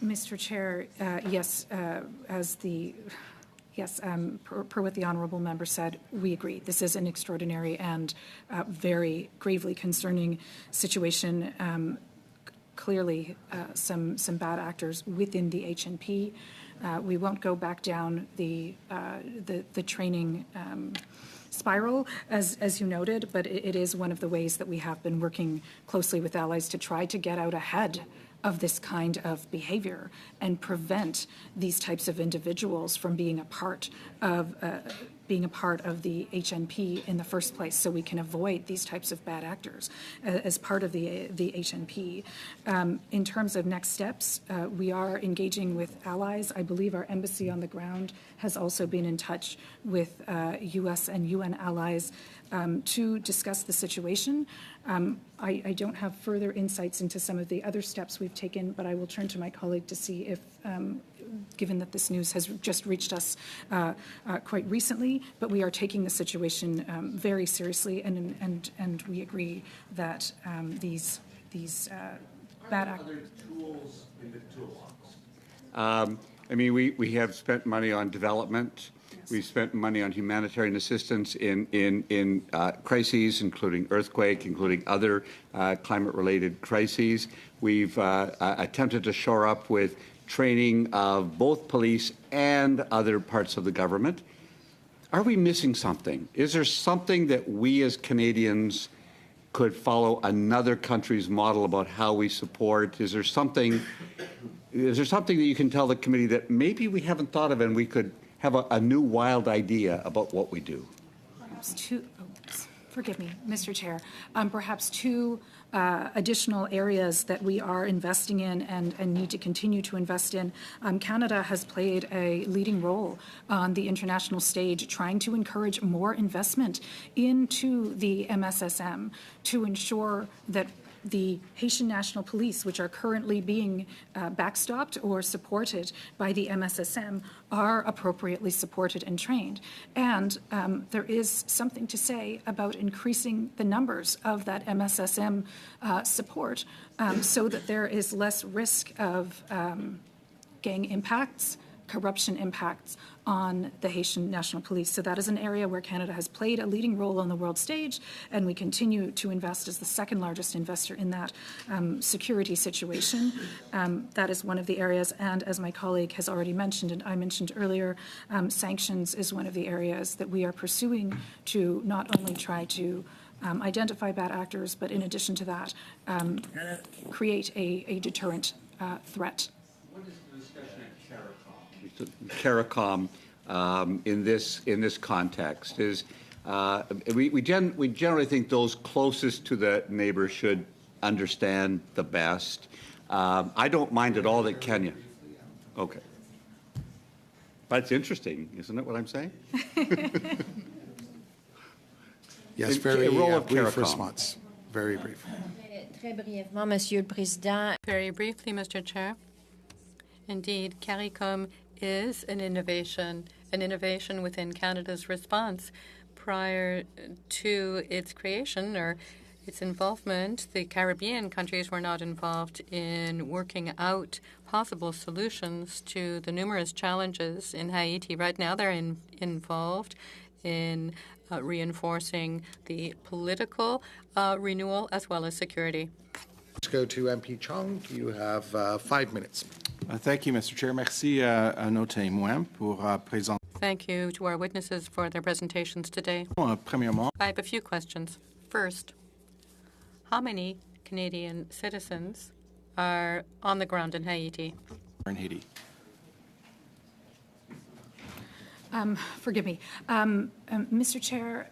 Mr. Chair, yes, per what the honourable member said, we agree. This is an extraordinary and very gravely concerning situation. Clearly, some bad actors within the HNP. We won't go back down the training spiral, as you noted, but it is one of the ways that we have been working closely with allies to try to get out ahead of this kind of behavior and prevent these types of individuals from being a part of the HNP in the first place, so we can avoid these types of bad actors as part of the HNP. In terms of next steps, we are engaging with allies. I believe our embassy on the ground has also been in touch with U.S. and UN allies to discuss the situation. I don't have further insights into some of the other steps we've taken, but I will turn to my colleague to see if, given that this news has just reached us quite recently, but we are taking the situation very seriously, and we agree that these bad actors. Other tools in the toolbox. I mean, we have spent money on development. We've spent money on humanitarian assistance in crises, including earthquake, including other climate-related crises. We've attempted to shore up with training of both police and other parts of the government. Are we missing something? Is there something that we as Canadians could follow another country's model about how we support? Is there something that you can tell the committee that maybe we haven't thought of and we could have a new wild idea about what we do? Perhaps forgive me, Mr. Chair, perhaps two additional areas that we are investing in and need to continue to invest in. Canada has played a leading role on the international stage, trying to encourage more investment into the MSSM to ensure that the Haitian National Police, which are currently being backstopped or supported by the MSSM, are appropriately supported and trained. And there is something to say about increasing the numbers of that MSSM support so that there is less risk of gang impacts, corruption impacts on the Haitian National Police. So that is an area where Canada has played a leading role on the world stage, and we continue to invest as the second largest investor in that security situation. That is one of the areas, and as my colleague has already mentioned, and I mentioned earlier, sanctions is one of the areas that we are pursuing to not only try to identify bad actors, but in addition to that, create a deterrent threat. What is the discussion at CARICOM in this context? Is we generally think those closest to the neighbor should understand the best. I don't mind at all that Kenya. Okay, but it's interesting, isn't it? What I'm saying? Yes, very brief CARICOM. response. Very brief. Très brièvement, Monsieur le Président. Very briefly, Mr. Chair. Indeed, CARICOM is an innovation within Canada's response. Prior to its creation or its involvement, the Caribbean countries were not involved in working out possible solutions to the numerous challenges in Haiti. Right now, they're involved in reinforcing the political renewal as well as security. Let's go to MP Chong. You have 5 minutes. Thank you, Mr. Chair. Merci à nos témoins pour présenter. Thank you to our witnesses for their presentations today. Premièrement, I have a few questions. First, how many Canadian citizens are on the ground in Haiti? in Haiti. Forgive me. Mr. Chair,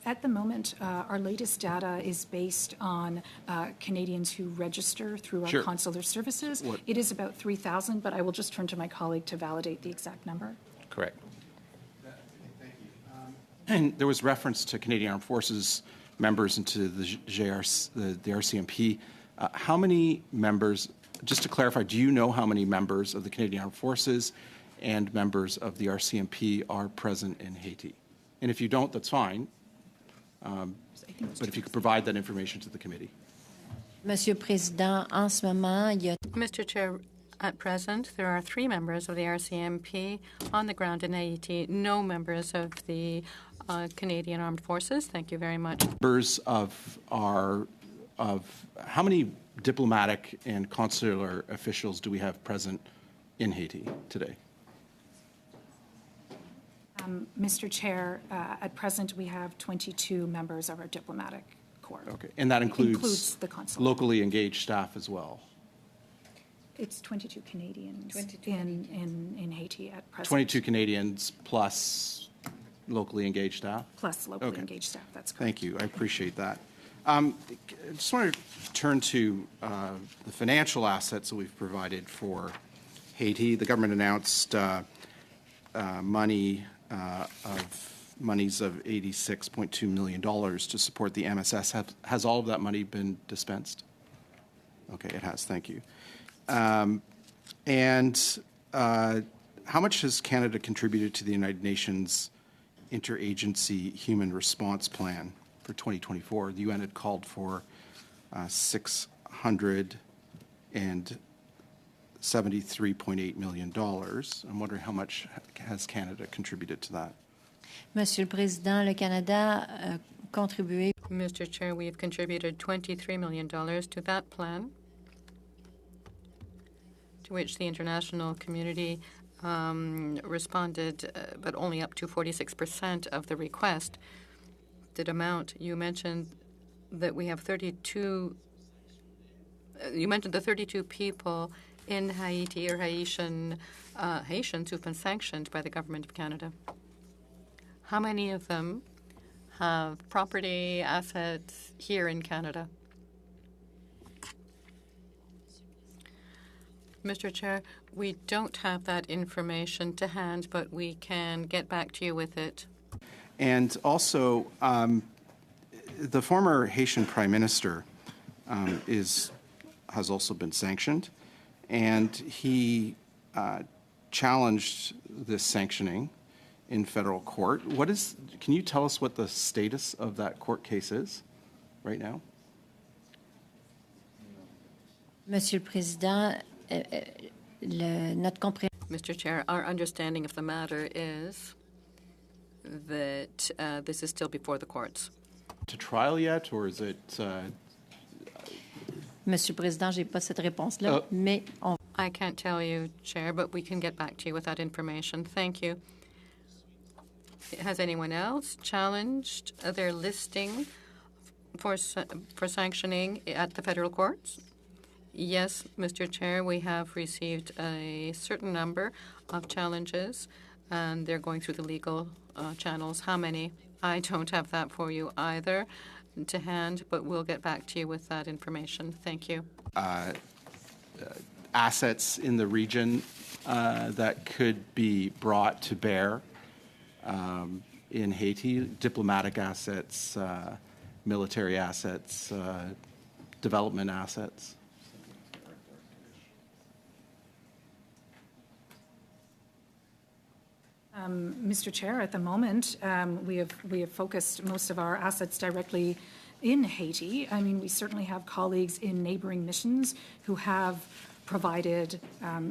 at the moment, our latest data is based on Canadians who register through our consular services. It is about 3,000, but I will just turn to my colleague to validate the exact number. Correct. And there was reference to Canadian Armed Forces members into the RCMP. How many members, just to clarify, do you know how many members of the Canadian Armed Forces and members of the RCMP are present in Haiti? And if you don't, that's fine. But if you could provide that information to the committee. Monsieur le Président, en ce moment, il y a... Mr. Chair, at present, there are 3 members of the RCMP on the ground in Haiti, no members of the Canadian Armed Forces. Thank you very much. Members of how many diplomatic and consular officials do we have present in Haiti today? Mr. Chair, at present, we have 22 members of our diplomatic corps. Okay, and that Includes the consulate. locally engaged staff as well? It's 22 Canadians in Haiti at present. 22 Canadians plus locally engaged staff? Plus locally Okay. engaged staff, that's correct. Thank you. I appreciate that. I just want to turn to the financial assets that we've provided for Haiti. The government announced monies of $86.2 million to support the MSS. Has all of that money been dispensed? Okay, it has. Thank you. How much has Canada contributed to the United Nations Interagency Human Response Plan for 2024? The UN had called for $673.8 million. I'm wondering how much has Canada contributed to that? Monsieur le Président, le Canada a contribué. Mr. Chair, we have contributed $23 million to that plan, to which the international community responded, but only up to 46% of the request. The amount you mentioned that we have 32. You mentioned the 32 people in Haiti or Haitians who've been sanctioned by the government of Canada. How many of them have property, assets here in Canada? Mr. Chair, we don't have that information to hand, but we can get back to you with it. And also, the former Haitian Prime Minister has also been sanctioned, and he challenged this sanctioning in federal court. Can you tell us what the status of that court case is right now? Monsieur le Président, notre compréhension. Mr. Chair, our understanding of the matter is that this is still before the courts. To trial yet, or is it? Monsieur le Président, j'ai pas cette réponse-là, mais on. I can't tell you, Chair, but we can get back to you with that information. Thank you. Has anyone else challenged their listing for sanctioning at the federal courts? Yes, Mr. Chair, we have received a certain number of challenges, and they're going through the legal channels. How many? I don't have that for you either to hand, but we'll get back to you with that information. Thank you. Assets in the region that could be brought to bear in Haiti, diplomatic assets, military assets, development assets. Mr. Chair, at the moment, we have focused most of our assets directly in Haiti. I mean, we certainly have colleagues in neighboring missions who have provided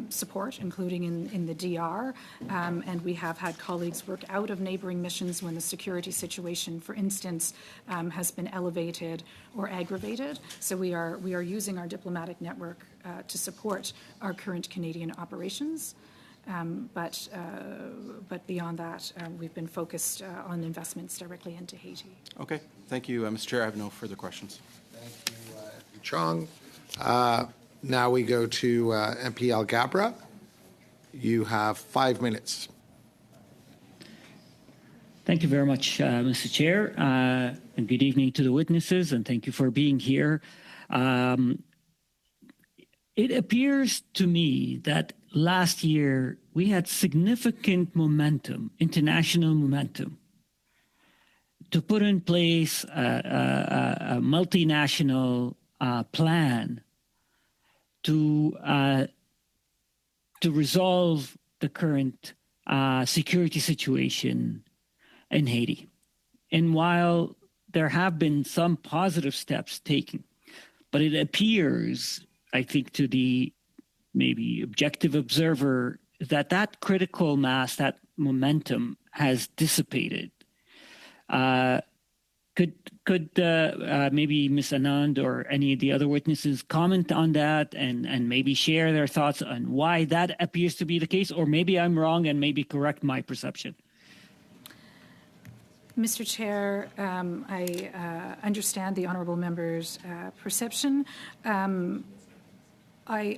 support, including in the DR, and we have had colleagues work out of neighboring missions when the security situation, for instance, has been elevated or aggravated. So we are using our diplomatic network to support our current Canadian operations. But beyond that, we've been focused on investments directly into Haiti. Okay, thank you, Mr. Chair. I have no further questions. Thank you, Chong. Now we go to MP Alghabra. You have 5 minutes. Thank you very much, Mr. Chair, and good evening to the witnesses, and thank you for being here. It appears to me that last year we had significant momentum, international momentum, to put in place a multinational plan to resolve the current security situation in Haiti. And while there have been some positive steps taken, but it appears, I think, to the maybe objective observer, that critical mass, that momentum has dissipated. Could maybe Ms. Anand or any of the other witnesses comment on that and maybe share their thoughts on why that appears to be the case? Or maybe I'm wrong and maybe correct my perception. Mr. Chair, I understand the honourable member's perception. I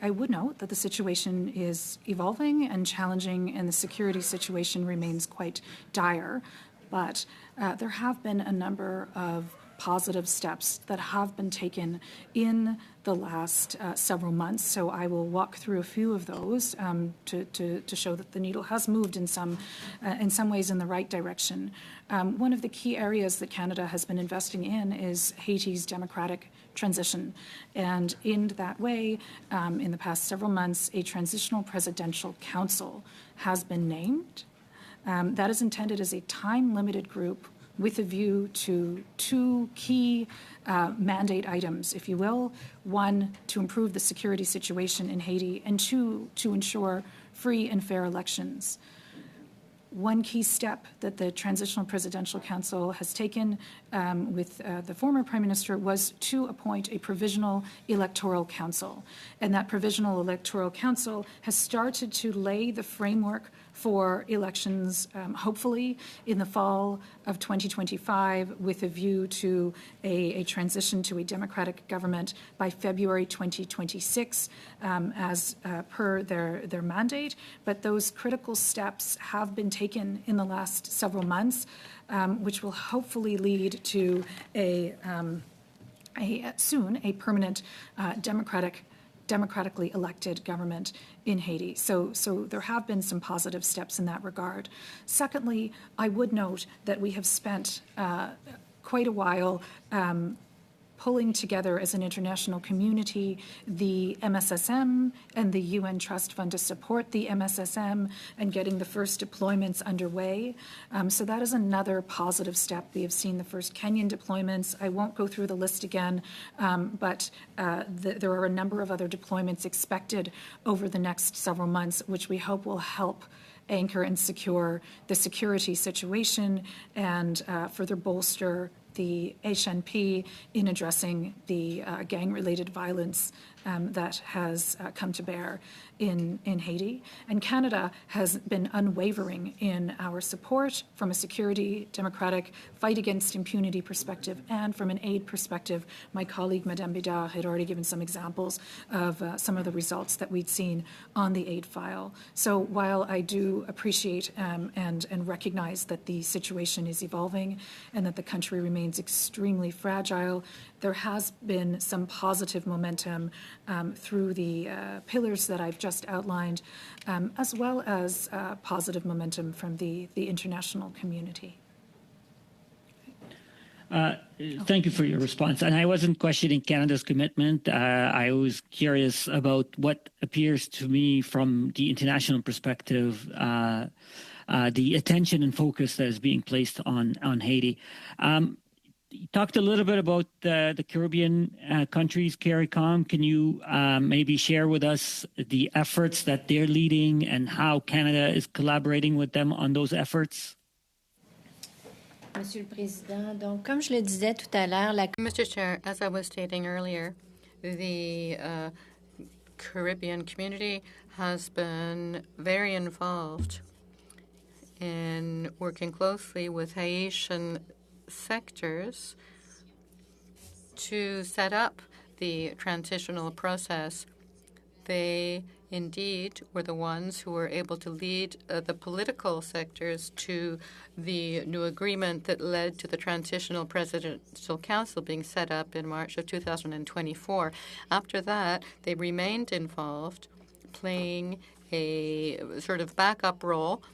would note that the situation is evolving and challenging, and the security situation remains quite dire. But there have been a number of positive steps that have been taken in the last several months. So I will walk through a few of those to show that the needle has moved in some ways in the right direction. One of the key areas that Canada has been investing in is Haiti's democratic transition. And in that way, in the past several months, a transitional presidential council has been named. That is intended as a time-limited group with a view to two key mandate items, if you will. One, to improve the security situation in Haiti, and two, to ensure free and fair elections. One key step that the Transitional Presidential Council has taken with the former Prime Minister was to appoint a provisional electoral council. And that provisional electoral council has started to lay the framework for elections, hopefully in the fall of 2025, with a view to a transition to a democratic government by February 2026, as per their mandate. But those critical steps have been taken in the last several months, which will hopefully lead to soon a permanent democratically elected government in Haiti. So there have been some positive steps in that regard. Secondly, I would note that we have spent quite a while pulling together as an international community the MSSM and the UN Trust Fund to support the MSSM and getting the first deployments underway. So that is another positive step. We have seen the first Kenyan deployments. I won't go through the list again, but there are a number of other deployments expected over the next several months, which we hope will help anchor and secure the security situation and further bolster the HNP in addressing the gang-related violence that has come to bear in Haiti. And Canada has been unwavering in our support from a security, democratic, fight against impunity perspective, and from an aid perspective. My colleague, Madame Bidard, had already given some examples of some of the results that we'd seen on the aid file. So while I do appreciate and recognize that the situation is evolving and that the country remains extremely fragile, there has been some positive momentum through the pillars that I've just outlined, as well as positive momentum from the international community. Thank you for your response. And I wasn't questioning Canada's commitment. I was curious about what appears to me from the international perspective, the attention and focus that is being placed on Haiti. You talked a little bit about the Caribbean countries, CARICOM. Can you maybe share with us the efforts that they're leading and how Canada is collaborating with them on those efforts? Monsieur le Président, donc comme je le disais tout à l'heure, Mr. Chair, as I was stating earlier, the Caribbean community has been very involved in working closely with Haitian sectors to set up the transitional process. They indeed were the ones who were able to lead the political sectors to the new agreement that led to the Transitional Presidential Council being set up in March of 2024. After that, they remained involved, playing a sort of backup role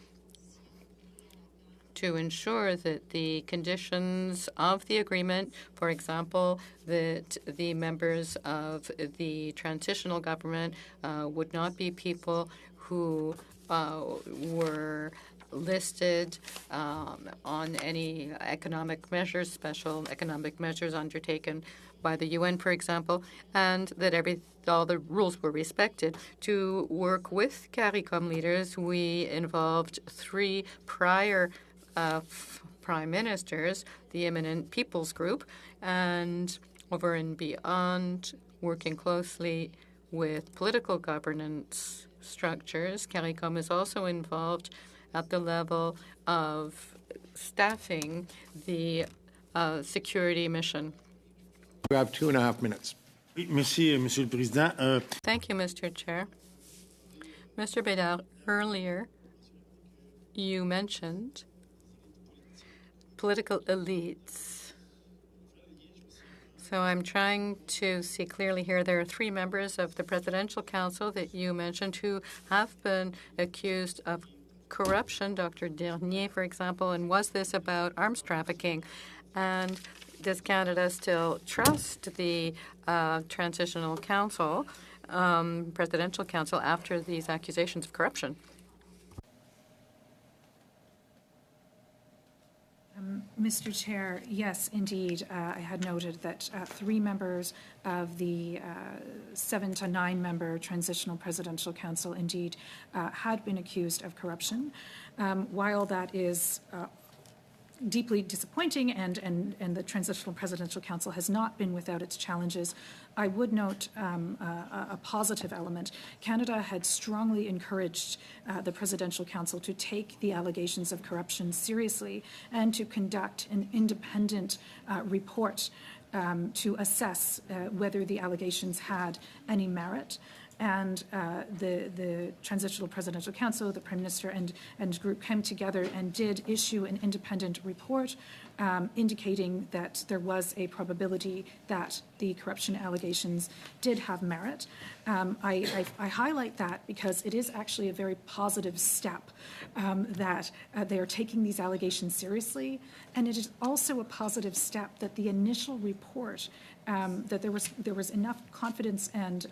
to ensure that the conditions of the agreement, for example, that the members of the transitional government would not be people who were listed on any economic measures, special economic measures undertaken by the UN, for example, and that all the rules were respected. To work with CARICOM leaders, we involved 3 prior prime ministers, the Eminent People's Group, and over and beyond, working closely with political governance structures. CARICOM is also involved at the level of staffing the security mission. You have 2.5 minutes. Oui, merci, Monsieur le Président. Thank you, Mr. Chair. Mr. Bédard, earlier you mentioned political elites. So I'm trying to see clearly here. There are 3 members of the Presidential Council that you mentioned who have been accused of corruption, Dr. Dernier, for example, and was this about arms trafficking? And does Canada still trust the Transitional Council, Presidential Council, after these accusations of corruption? Mr. Chair, yes, indeed. I had noted that 3 members of the 7 to 9 member Transitional Presidential Council indeed had been accused of corruption. While that is deeply disappointing and the Transitional Presidential Council has not been without its challenges, I would note a positive element. Canada had strongly encouraged the Presidential Council to take the allegations of corruption seriously and to conduct an independent report to assess whether the allegations had any merit. And the Transitional Presidential Council, the Prime Minister and group came together and did issue an independent report indicating that there was a probability that the corruption allegations did have merit. I highlight that because it is actually a very positive step that they are taking these allegations seriously, and it is also a positive step that the initial report, that there was enough confidence and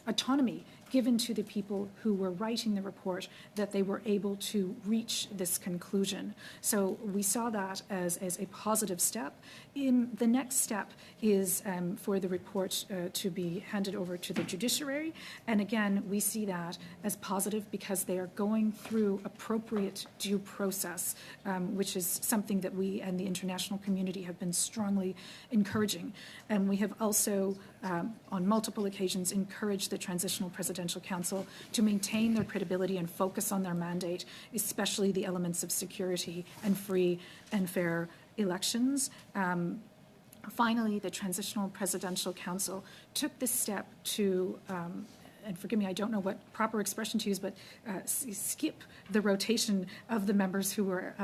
autonomy given to the people who were writing the report that they were able to reach this conclusion. So we saw that as a positive step. The next step is for the report to be handed over to the judiciary. And again, we see that as positive because they are going through appropriate due process, which is something that we and the international community have been strongly encouraging. And we have also, on multiple occasions, encouraged the Transitional Presidential Council to maintain their credibility and focus on their mandate, especially the elements of security and free and fair elections. Finally, the Transitional Presidential Council took this step to, and forgive me, I don't know what proper expression to use, but skip the rotation of the members who were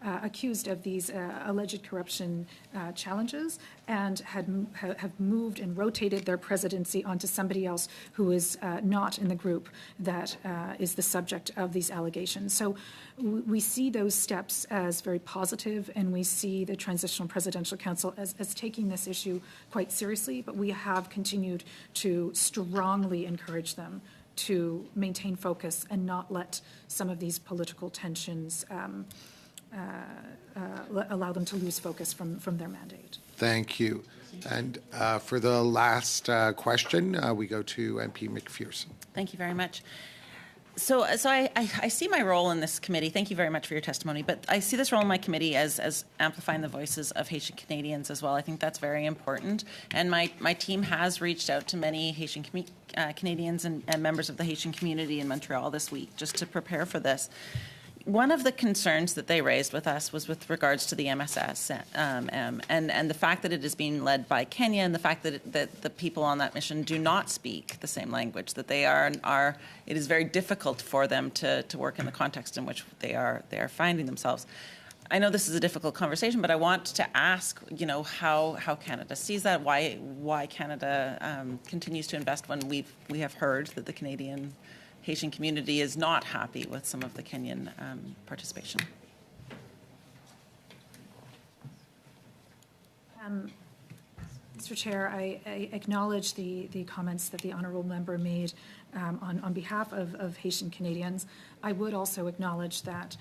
accused of these alleged corruption challenges and have moved and rotated their presidency onto somebody else who is not in the group that is the subject of these allegations. So we see those steps as very positive, and we see the Transitional Presidential Council as taking this issue quite seriously, but we have continued to strongly encourage them to maintain focus and not let some of these political tensions allow them to lose focus from their mandate. Thank you. And for the last question, we go to MP McPherson. Thank you very much. So I see my role in this committee. Thank you very much for your testimony. But I see this role in my committee as amplifying the voices of Haitian Canadians as well. I think that's very important. And my team has reached out to many Haitian Canadians and members of the Haitian community in Montreal this week just to prepare for this. One of the concerns that they raised with us was with regards to the MSS and the fact that it is being led by Kenya, and the fact that the people on that mission do not speak the same language, that they are it is very difficult for them to work in the context in which they are finding themselves. I know this is a difficult conversation, but I want to ask, how Canada sees that, why Canada continues to invest when we have heard that the Canadian Haitian community is not happy with some of the Kenyan participation. Mr. Chair, I acknowledge the comments that the honourable member made on behalf of Haitian Canadians. I would also acknowledge that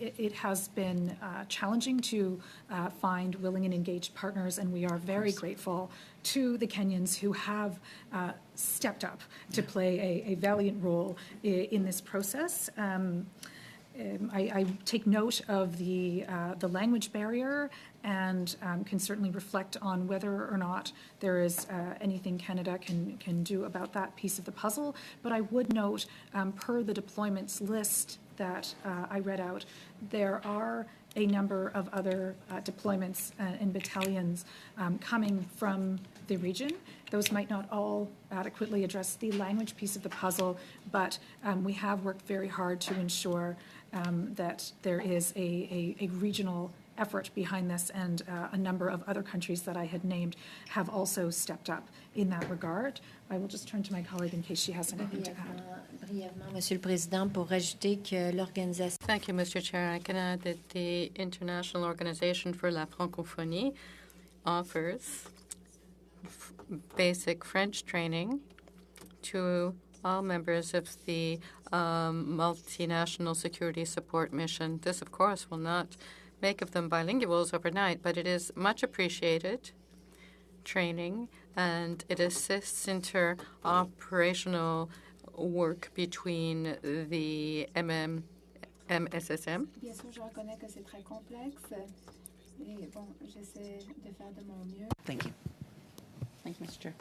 it has been challenging to find willing and engaged partners, and we are very grateful to the Kenyans who have stepped up to play a valiant role in this process. I take note of the language barrier and can certainly reflect on whether or not there is anything Canada can do about that piece of the puzzle. But I would note, per the deployments list that I read out, there are a number of other deployments and battalions coming from the region. Those might not all adequately address the language piece of the puzzle, but we have worked very hard to ensure that there is a regional effort behind this, and a number of other countries that I had named have also stepped up in that regard. I will just turn to my colleague in case she has anything to add. Brièvement, Monsieur le Président, pour ajouter que l'organisation. Thank you, Mr. Chair. I can add that the International Organization for la Francophonie offers basic French training to all members of the multinational security support mission. This, of course, will not make of them bilinguals overnight, but it is much appreciated training, and it assists inter-operational work between the MSSM. Bien sûr, je reconnais que c'est très complexe. Et bon, j'essaie de faire de mon mieux. Thank you. Thank you, Mr. Chair.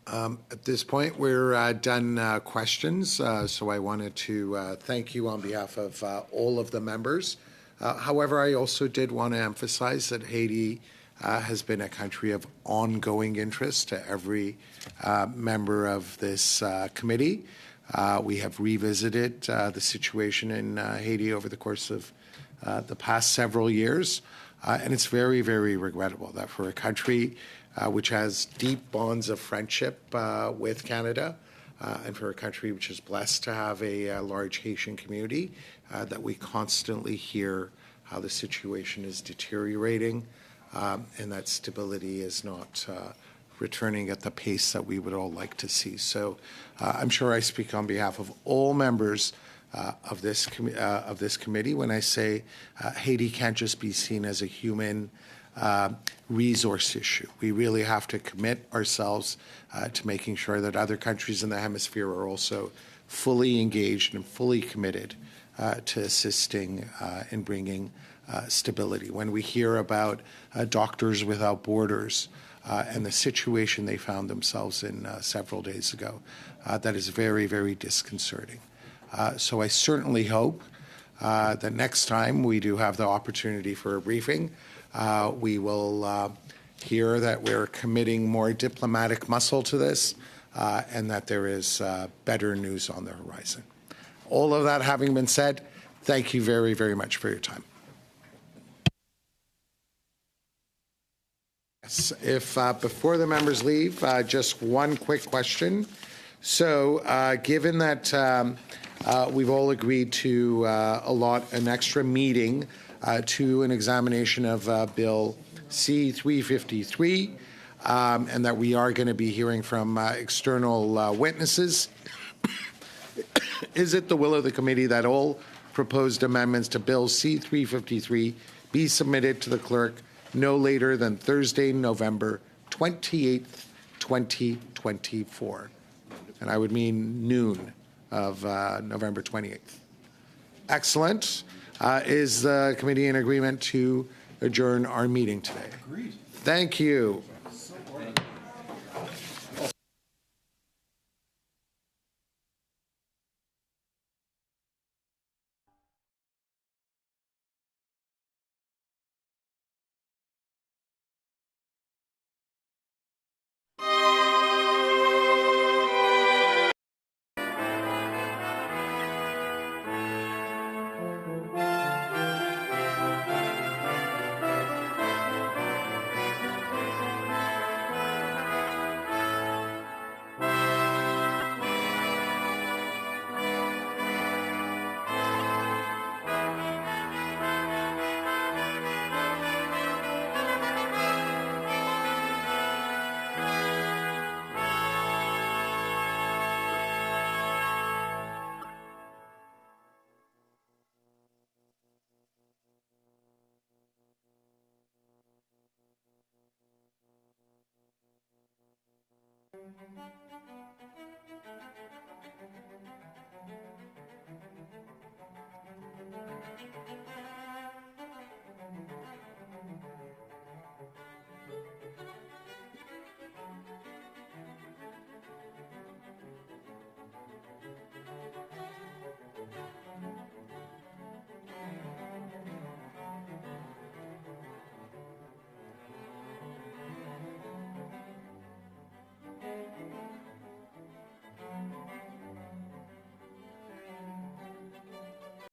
At this point, we're done questions, so I wanted to thank you on behalf of all of the members. However, I also did want to emphasize that Haiti has been a country of ongoing interest to every member of this committee. We have revisited the situation in Haiti over the course of the past several years, and it's very, very regrettable that for a country which has deep bonds of friendship with Canada, and for a country which is blessed to have a large Haitian community, that we constantly hear how the situation is deteriorating, and that stability is not returning at the pace that we would all like to see. So I'm sure I speak on behalf of all members of this committee when I say Haiti can't just be seen as a human resource issue. We really have to commit ourselves to making sure that other countries in the hemisphere are also fully engaged and fully committed to assisting in bringing stability. When we hear about Doctors Without Borders and the situation they found themselves in several days ago, that is very, very disconcerting. So I certainly hope that next time we do have the opportunity for a briefing, we will hear that we're committing more diplomatic muscle to this, and that there is better news on the horizon. All of that having been said, thank you very, very much for your time. Yes, if before the members leave, just one quick question. So given that we've all agreed to allot an extra meeting to an examination of Bill C-353, and that we are going to be hearing from external witnesses, is it the will of the committee that all proposed amendments to Bill C-353 be submitted to the clerk no later than Thursday, November 28th, 2024? And I would mean noon of November 28th. Excellent. Is the committee in agreement to adjourn our meeting today? Agreed. Thank you.